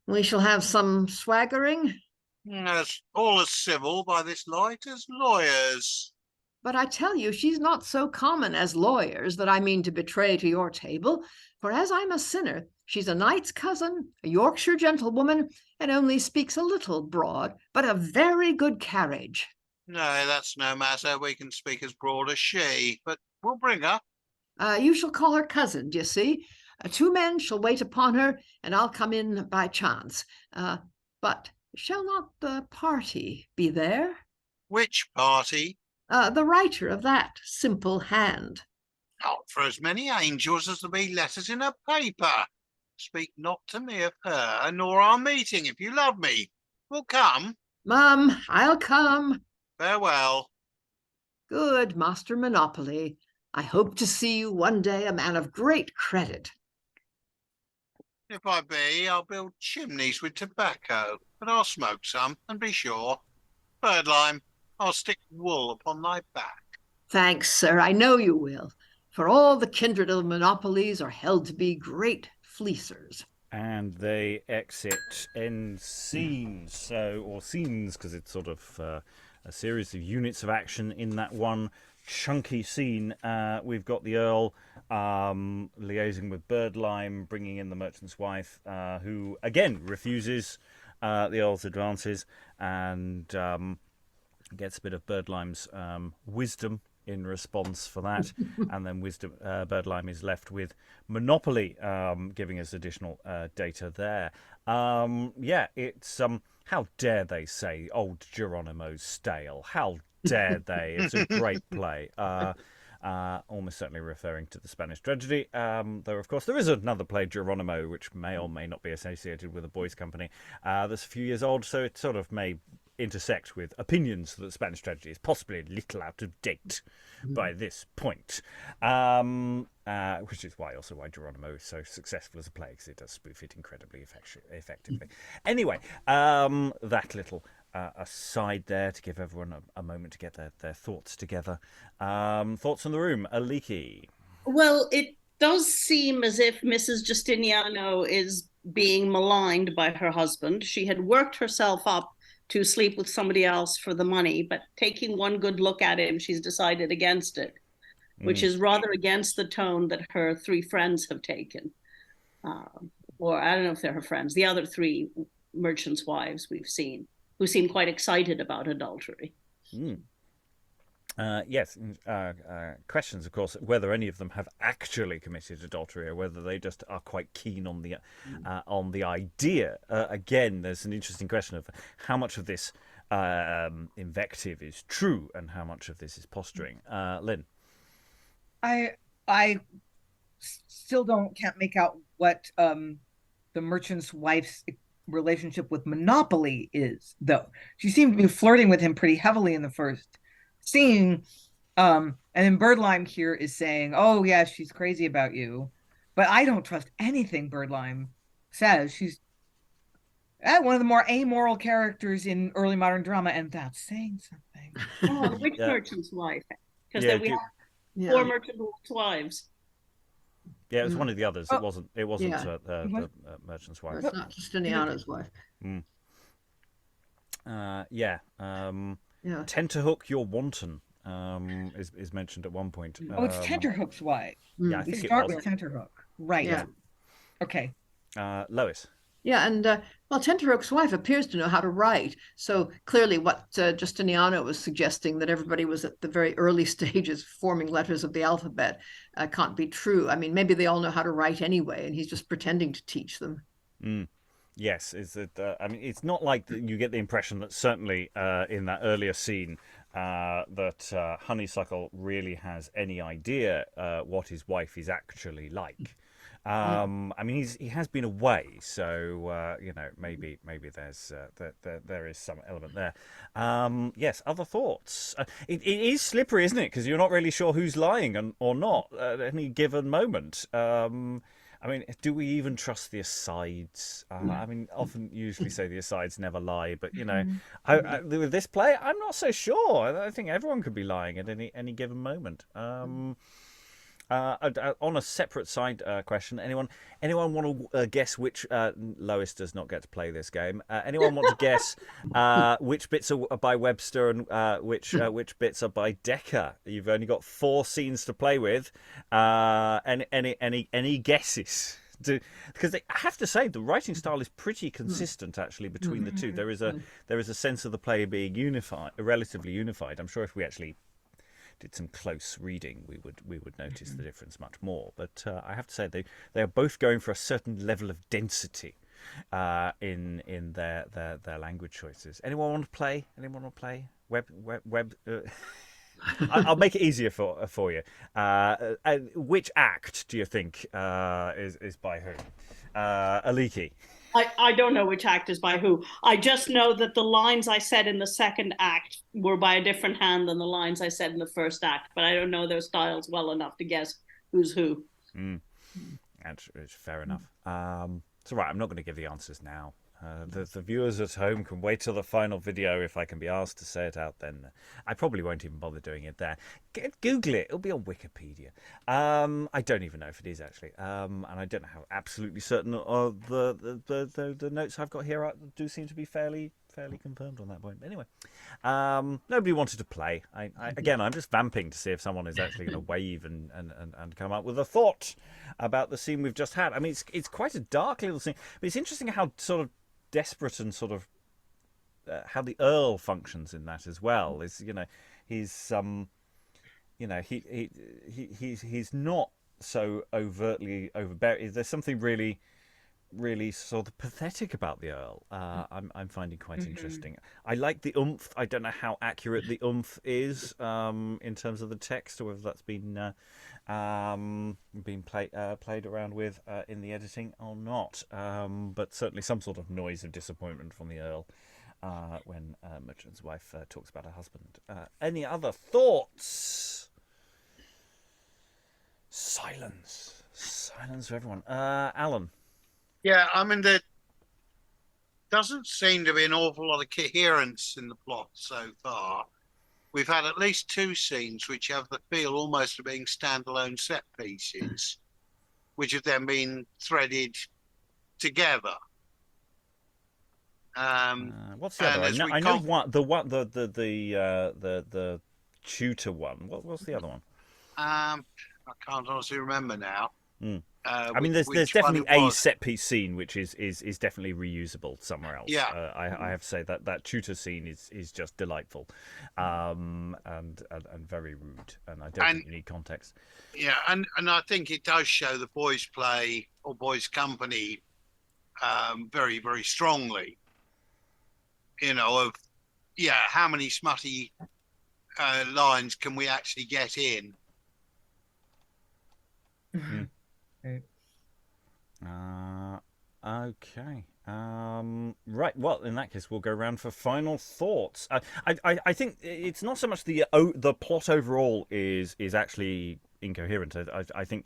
D: we shall have some swaggering.
C: All as civil by this light as lawyers.
D: But I tell you, she's not so common as lawyers that I mean to betray to your table. For as I'm a sinner, she's a knight's cousin, a Yorkshire gentlewoman, and only speaks a little broad, but a very good carriage.
C: Nay, that's no matter. We can speak as broad as she, but we'll bring her.
D: You shall call her cousin, d'ye see? 2 men shall wait upon her, and I'll come in by chance. But shall not the party be there?
C: Which party?
D: The writer of that simple hand.
C: Not for as many angels as there be letters in a paper. Speak not to me of her, nor our meeting, if you love me. Will come.
D: Mum, I'll come.
C: Farewell.
D: Good, Master Monopoly. I hope to see you one day a man of great credit.
C: If I be, I'll build chimneys with tobacco, but I'll smoke some, and be sure. Birdlime, I'll stick wool upon thy back.
D: Thanks, sir, I know you will, for all the kindred of monopolies are held to be great fleecers.
A: And they exit end scenes, or scenes, because it's sort of a series of units of action in that one chunky scene. We've got the Earl liaising with Birdlime, bringing in the merchant's wife, who again refuses the Earl's advances and gets a bit of Birdlime's wisdom in response for that. And then Birdlime is left with Monopoly, giving us additional data there. It's how dare they say old Geronimo's stale? How dare they? It's a great play. Almost certainly referring to the Spanish tragedy. Though, of course, there is another play, Geronimo, which may or may not be associated with a boys' company. That's a few years old, so it sort of may intersect with opinions that the Spanish tragedy is possibly a little out of date by this point. Which is why Geronimo is so successful as a play, because it does spoof it incredibly effectively. Anyway, that little aside there to give everyone a moment to get their thoughts together. Thoughts on the room, Aliki?
F: Well, it does seem as if Mrs. Justiniano is being maligned by her husband. She had worked herself up to sleep with somebody else for the money, but taking one good look at him, she's decided against it, which is rather against the tone that her 3 friends have taken. Or I don't know if they're her friends, the other 3 merchants' wives we've seen, who seem quite excited about adultery.
A: Yes. Questions, of course, whether any of them have actually committed adultery or whether they just are quite keen on the idea. Again, there's an interesting question of how much of this invective is true and how much of this is posturing. Lynn?
B: I still can't make out what the merchant's wife's relationship with Monopoly is, though. She seemed to be flirting with him pretty heavily in the first scene, and then Birdlime here is saying, oh yeah, she's crazy about you, but I don't trust anything Birdlime says. She's one of the more amoral characters in early modern drama, and that's saying something.
F: Which merchant's wife? Because we have 4 merchant's wives.
A: Yeah, it was one of the others. It wasn't the merchant's wife.
D: It's not Justiniano's wife.
A: Tenterhook, you're wanton, is mentioned at one point.
B: It's Tenterhook's wife.
A: Yeah, I
B: we
A: think
B: start
A: it was.
B: with Tenterhook. Right.
D: Yeah.
B: Okay.
A: Lois?
D: Yeah, and Tenterhook's wife appears to know how to write. So clearly what Justiniano was suggesting, that everybody was at the very early stages forming letters of the alphabet, can't be true. I mean, maybe they all know how to write anyway, and he's just pretending to teach them.
A: Yes, it's not like you get the impression that certainly in that earlier scene that Honeysuckle really has any idea what his wife is actually like. I mean, he has been away, so maybe there's there is some element there. Yes, other thoughts. It is slippery, isn't it? Because you're not really sure who's lying or not at any given moment. I mean, do we even trust the asides? I mean, usually say the asides never lie, but with this play, I'm not so sure. I think everyone could be lying at any given moment. On a separate side question, anyone want to guess which Lois does not get to play this game? Anyone want to guess which bits are by Webster and which bits are by Dekker? You've only got 4 scenes to play with. Any guesses? Because I have to say the writing style is pretty consistent actually between the two. There is a sense of the play being relatively unified. I'm sure if we actually did some close reading, we would notice the difference much more. But I have to say they are both going for a certain level of density in their language choices. Anyone want to play? Web. I'll make it easier for you. Which act do you think is by who? Aliki.
F: I don't know which act is by who. I just know that the lines I said in the second act were by a different hand than the lines I said in the first act, but I don't know their styles well enough to guess who's who.
A: That's fair enough. It's all right. I'm not going to give the answers now. The viewers at home can wait till the final video if I can be asked to say it out then. I probably won't even bother doing it there. Google it. It'll be on Wikipedia. I don't even know if it is actually. And I don't know how absolutely certain the notes I've got here do seem to be fairly confirmed on that point. But anyway, nobody wanted to play. I'm just vamping to see if someone is actually going to wave and come up with a thought about the scene we've just had. I mean, it's quite a dark little scene, but it's interesting how sort of desperate and sort of how the Earl functions in that as well. Is he's he's not so overtly overbearing. There's something really sort of pathetic about the Earl. I'm finding quite interesting. I like the oomph. I don't know how accurate the oomph is in terms of the text, or whether that's been played around with in the editing or not. But certainly some sort of noise of disappointment from the Earl when Merchant's wife talks about her husband. Any other thoughts? Silence for everyone. Alan.
C: Yeah, I mean, there doesn't seem to be an awful lot of coherence in the plot so far. We've had at least two scenes which have the feel almost of being standalone set pieces, which have then been threaded together.
A: What's the other one? I know the tutor one. What's the other one?
C: I can't honestly remember now.
A: I mean, there's definitely a set piece scene which is definitely reusable somewhere else.
C: Yeah,
A: I have to say that tutor scene is just delightful, and very rude, and I don't think you need context.
C: Yeah, and I think it does show the boys' play or boys' company very, very strongly. How many smutty lines can we actually get in?
A: Okay. Right. Well, in that case, we'll go around for final thoughts. I think it's not so much the plot overall is actually incoherent. I think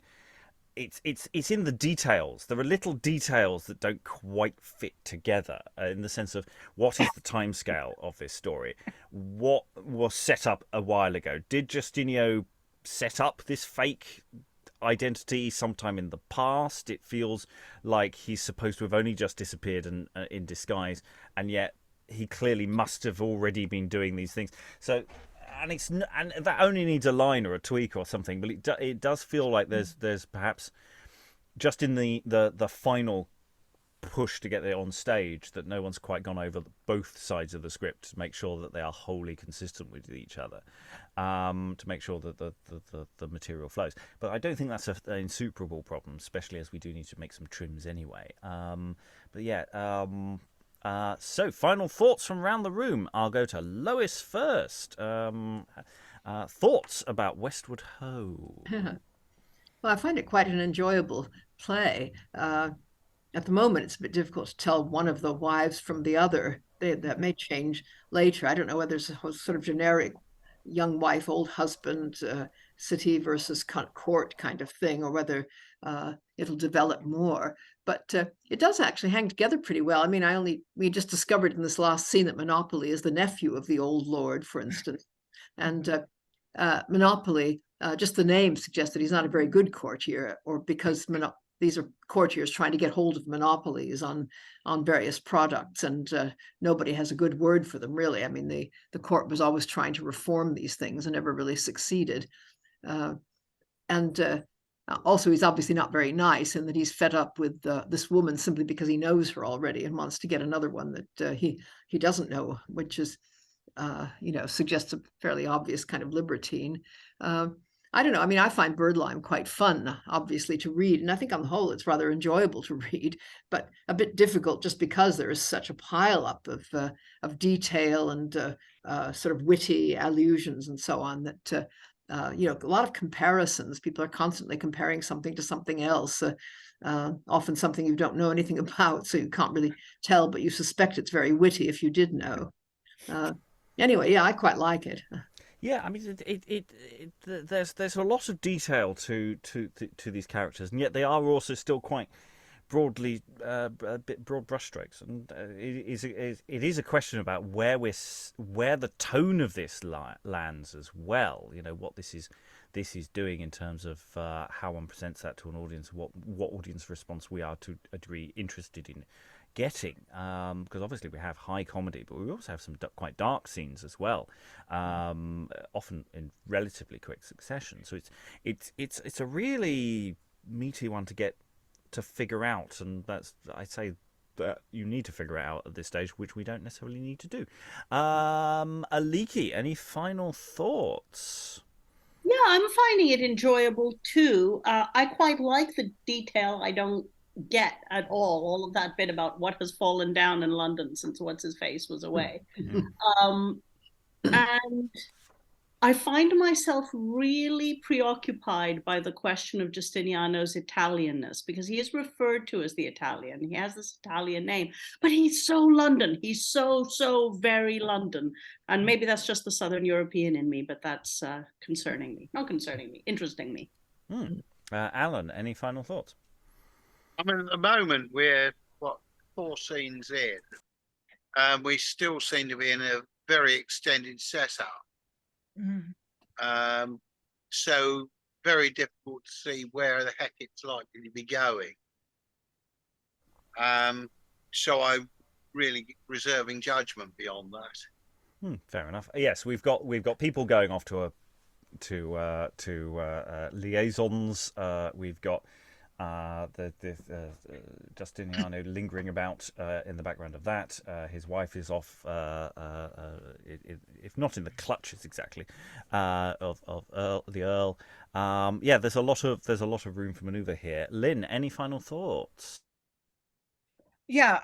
A: it's in the details. There are little details that don't quite fit together in the sense of what is the timescale of this story? What was set up a while ago? Did Justinio set up this fake identity sometime in the past? It feels like he's supposed to have only just disappeared and in disguise, and yet he clearly must have already been doing these things. So, and that only needs a line or a tweak or something. But it does feel like there's perhaps just in the final push to get it on stage that no one's quite gone over both sides of the script to make sure that they are wholly consistent with each other, to make sure that the material flows. But I don't think that's an insuperable problem, especially as we do need to make some trims anyway. So final thoughts from around the room. I'll go to Lois first. Thoughts about Westward Ho?
D: Well, I find it quite an enjoyable play. At the moment, it's a bit difficult to tell one of the wives from the other. That may change later. I don't know whether it's a sort of generic young wife, old husband, city versus court kind of thing, or whether it'll develop more. But it does actually hang together pretty well. I mean, we just discovered in this last scene that Monopoly is the nephew of the old lord, for instance. And Monopoly, just the name suggests that he's not a very good courtier, or because these are courtiers trying to get hold of monopolies on various products, and nobody has a good word for them, really. I mean, the court was always trying to reform these things and never really succeeded. Also, he's obviously not very nice, in that he's fed up with this woman simply because he knows her already and wants to get another one that he doesn't know, which is suggests a fairly obvious kind of libertine. I don't know. I mean, I find Birdlime quite fun, obviously, to read. And I think on the whole, it's rather enjoyable to read, but a bit difficult just because there is such a pileup of detail and sort of witty allusions and so on that, a lot of comparisons. People are constantly comparing something to something else, often something you don't know anything about, so you can't really tell, but you suspect it's very witty if you did know. Anyway, yeah, I quite like it.
A: Yeah, I mean, there's a lot of detail to these characters, and yet they are also still quite broadly a bit broad brushstrokes, and it is a question about where the tone of this lands as well. What this is doing in terms of how one presents that to an audience, what audience response we are to a degree interested in getting, because obviously we have high comedy, but we also have some quite dark scenes as well, often in relatively quick succession. So it's a really meaty one to get to figure out, and that's, I'd say, that you need to figure it out at this stage, which we don't necessarily need to do. Aliki, any final thoughts?
F: Yeah, I'm finding it enjoyable too. I quite like the detail. I don't get at all of that bit about what has fallen down in London since what's his face was away. And I find myself really preoccupied by the question of Giustiniano's Italianness, because he is referred to as the Italian. He has this Italian name, but he's so London. He's so very London. And maybe that's just the Southern European in me, but that's concerning me. Not concerning me, interesting me.
A: Alan, any final thoughts?
C: I mean, at the moment, we're, 4 scenes in, and we still seem to be in a very extended setup. So very difficult to see where the heck it's likely to be going. So I'm really reserving judgment beyond that.
A: Fair enough. Yes, we've got people going off to liaisons. We've got Giustiniano lingering about in the background of that. His wife is off, if not in the clutches exactly, of the Earl. Yeah, there's a lot of room for manoeuvre here. Lynn, any final thoughts?
B: Yeah,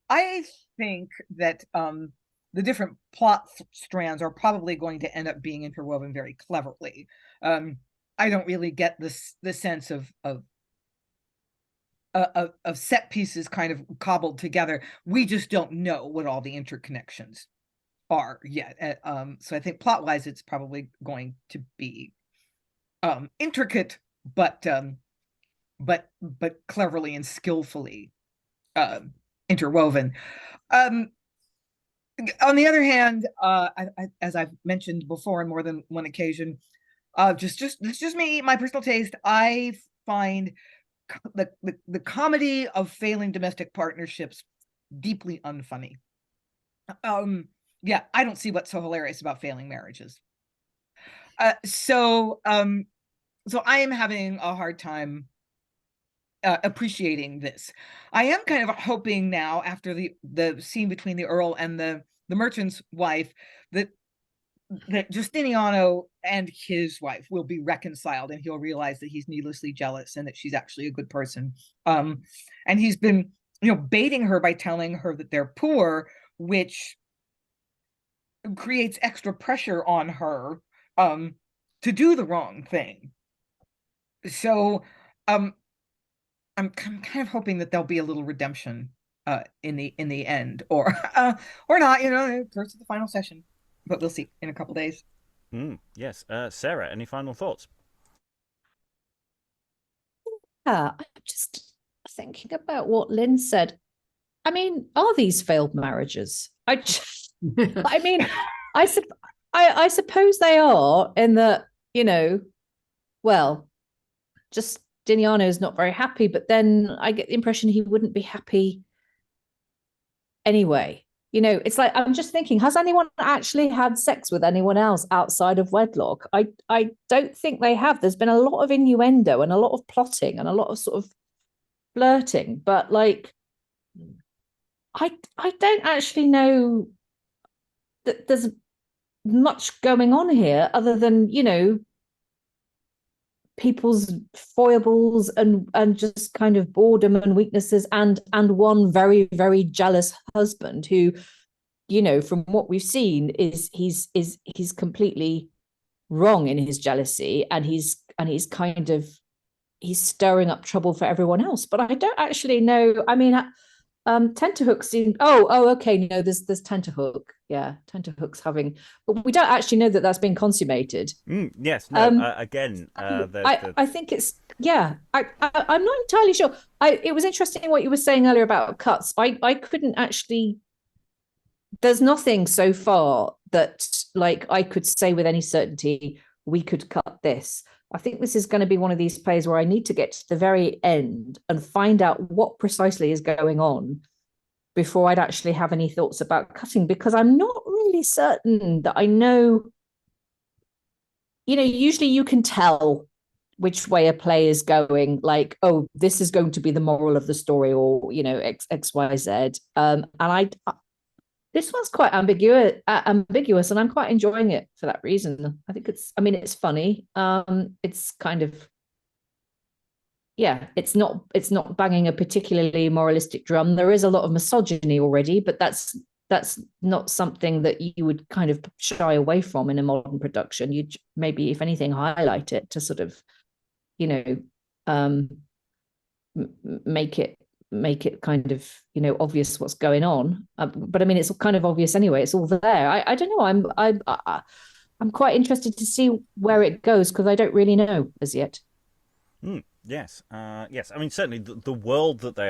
B: I think that the different plot strands are probably going to end up being interwoven very cleverly. I don't really get the sense of set pieces kind of cobbled together. We just don't know what all the interconnections are yet. So I think plot-wise, it's probably going to be intricate, but cleverly and skillfully interwoven. On the other hand, as I've mentioned before on more than one occasion, this is just me, my personal taste. I find the comedy of failing domestic partnerships deeply unfunny. Yeah, I don't see what's so hilarious about failing marriages. So I am having a hard time appreciating this. I am kind of hoping now, after the scene between the Earl and the merchant's wife, that Giustiniano and his wife will be reconciled, and he'll realize that he's needlessly jealous and that she's actually a good person. And he's been, baiting her by telling her that they're poor, which creates extra pressure on her to do the wrong thing. So I'm kind of hoping that there'll be a little redemption in the end, or not, first of the final session. But we'll see in a couple days.
A: Yes. Sarah, any final thoughts?
E: I'm just thinking about what Lynn said. I mean, are these failed marriages? I suppose they are, in that, Giustiniano is not very happy, but then I get the impression he wouldn't be happy anyway. It's like, I'm just thinking, has anyone actually had sex with anyone else outside of wedlock? I don't think they have. There's been a lot of innuendo and a lot of plotting and a lot of sort of flirting, but I don't actually know there's much going on here other than, people's foibles and just kind of boredom and weaknesses, and one very, very jealous husband who, from what we've seen, he's completely wrong in his jealousy, and he's stirring up trouble for everyone else. But I don't actually know. I mean, Tenterhook seemed. Okay. No, there's Tenterhook. Yeah, Tenterhook's having, but we don't actually know that that's been consummated.
A: Yes. No. Again,
E: I think it's. Yeah. I'm not entirely sure. It was interesting what you were saying earlier about cuts. I couldn't actually. There's nothing so far that I could say with any certainty we could cut this. I think this is going to be one of these plays where I need to get to the very end and find out what precisely is going on before I'd actually have any thoughts about cutting, because I'm not really certain that I know. Usually you can tell which way a play is going, this is going to be the moral of the story, or, X, Y, Z. And this one's quite ambiguous, and I'm quite enjoying it for that reason. I think it's funny. It's kind of, it's not banging a particularly moralistic drum. There is a lot of misogyny already, but that's not something that you would kind of shy away from in a modern production. You'd maybe, if anything, highlight it to sort of, make it kind of, obvious what's going on. But I mean, it's kind of obvious anyway. It's all there. I don't know. I'm quite interested to see where it goes, because I don't really know as yet.
A: Yes. Yes. I mean, certainly the world that they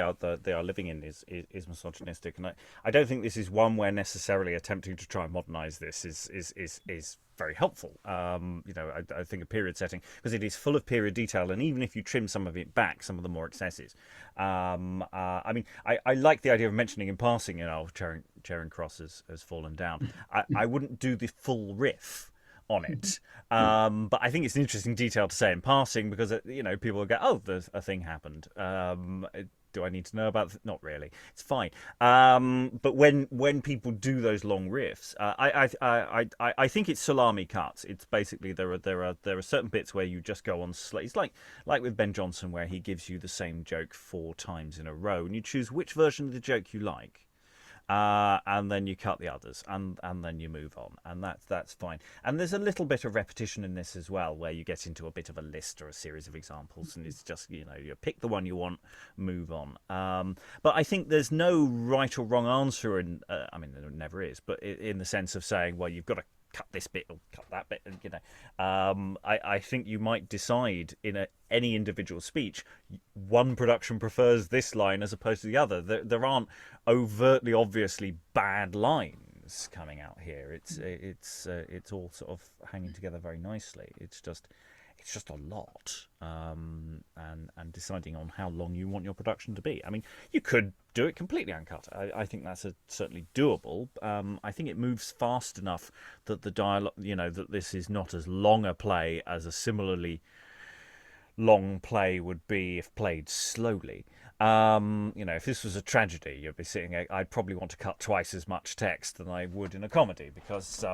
A: are living in is misogynistic, and I don't think this is one where necessarily attempting to try and modernise this is very helpful. I think a period setting, because it is full of period detail, and even if you trim some of it back, some of the more excesses. I mean, I like the idea of mentioning in passing, Charing Cross has fallen down. I wouldn't do the full riff on it, but I think it's an interesting detail to say in passing, because people will go, oh, there's a thing happened. Do I need to know about it? Not really. It's fine. But when people do those long riffs, I think it's salami cuts. It's basically there are certain bits where you just go on. It's like with Ben Jonson, where he gives you the same joke 4 times in a row, and you choose which version of the joke you like. And then you cut the others, and then you move on, and that's fine. And there's a little bit of repetition in this as well, where you get into a bit of a list or a series of examples, and it's just you pick the one you want, move on. But I think there's no right or wrong answer, and I mean there never is, but in the sense of saying, well, you've got to cut this bit or cut that bit, and I think you might decide in any individual speech, one production prefers this line as opposed to the other. There aren't overtly, obviously bad lines coming out here. It's all sort of hanging together very nicely. It's just a lot, and deciding on how long you want your production to be. I mean, you could do it completely uncut. I think that's certainly doable. I think it moves fast enough that the dialogue, that this is not as long a play as a similarly long play would be if played slowly. If this was a tragedy, you'd be sitting. I'd probably want to cut twice as much text than I would in a comedy, because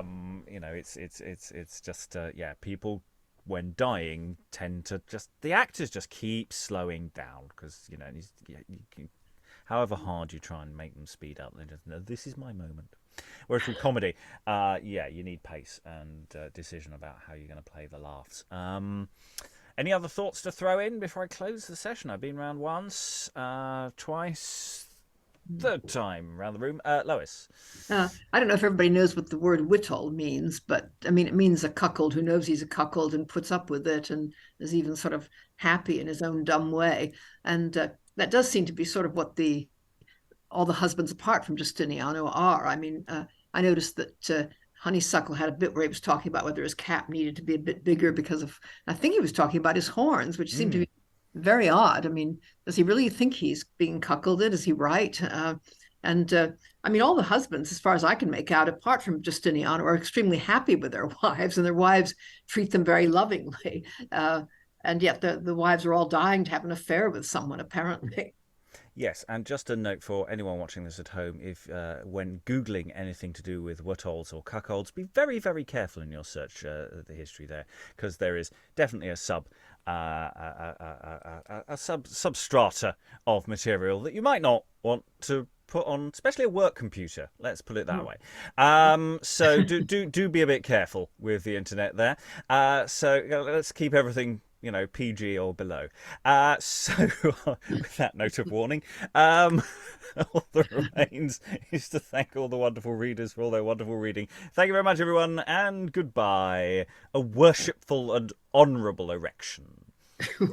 A: it's just people, when dying, tend to the actors just keep slowing down, because you can, however hard you try and make them speed up, they just know this is my moment. Whereas with comedy, you need pace and decision about how you're going to play the laughs. Any other thoughts to throw in before I close the session? I've been round once, twice, third time around the room. Lois.
D: I don't know if everybody knows what the word whittle means, but I mean, it means a cuckold who knows he's a cuckold and puts up with it and is even sort of happy in his own dumb way. And that does seem to be sort of what all the husbands apart from Justiniano are. I mean, I noticed that Honeysuckle had a bit where he was talking about whether his cap needed to be a bit bigger because of, I think he was talking about his horns, which seemed to be very odd. I mean, does he really think he's being cuckolded? Is he right? I mean, all the husbands, as far as I can make out, apart from Justiniano, are extremely happy with their wives, and their wives treat them very lovingly. And yet the wives are all dying to have an affair with someone, apparently.
A: Yes, and just a note for anyone watching this at home, if when Googling anything to do with whatolds or cuckolds, be very, very careful in your search the history there, because there is definitely a substrata of material that you might not want to put on, especially a work computer. Let's put it that way. So do be a bit careful with the internet there. So let's keep everything, PG or below. So with that note of warning, all that remains is to thank all the wonderful readers for all their wonderful reading. Thank you very much, everyone, and goodbye. A worshipful and honourable erection.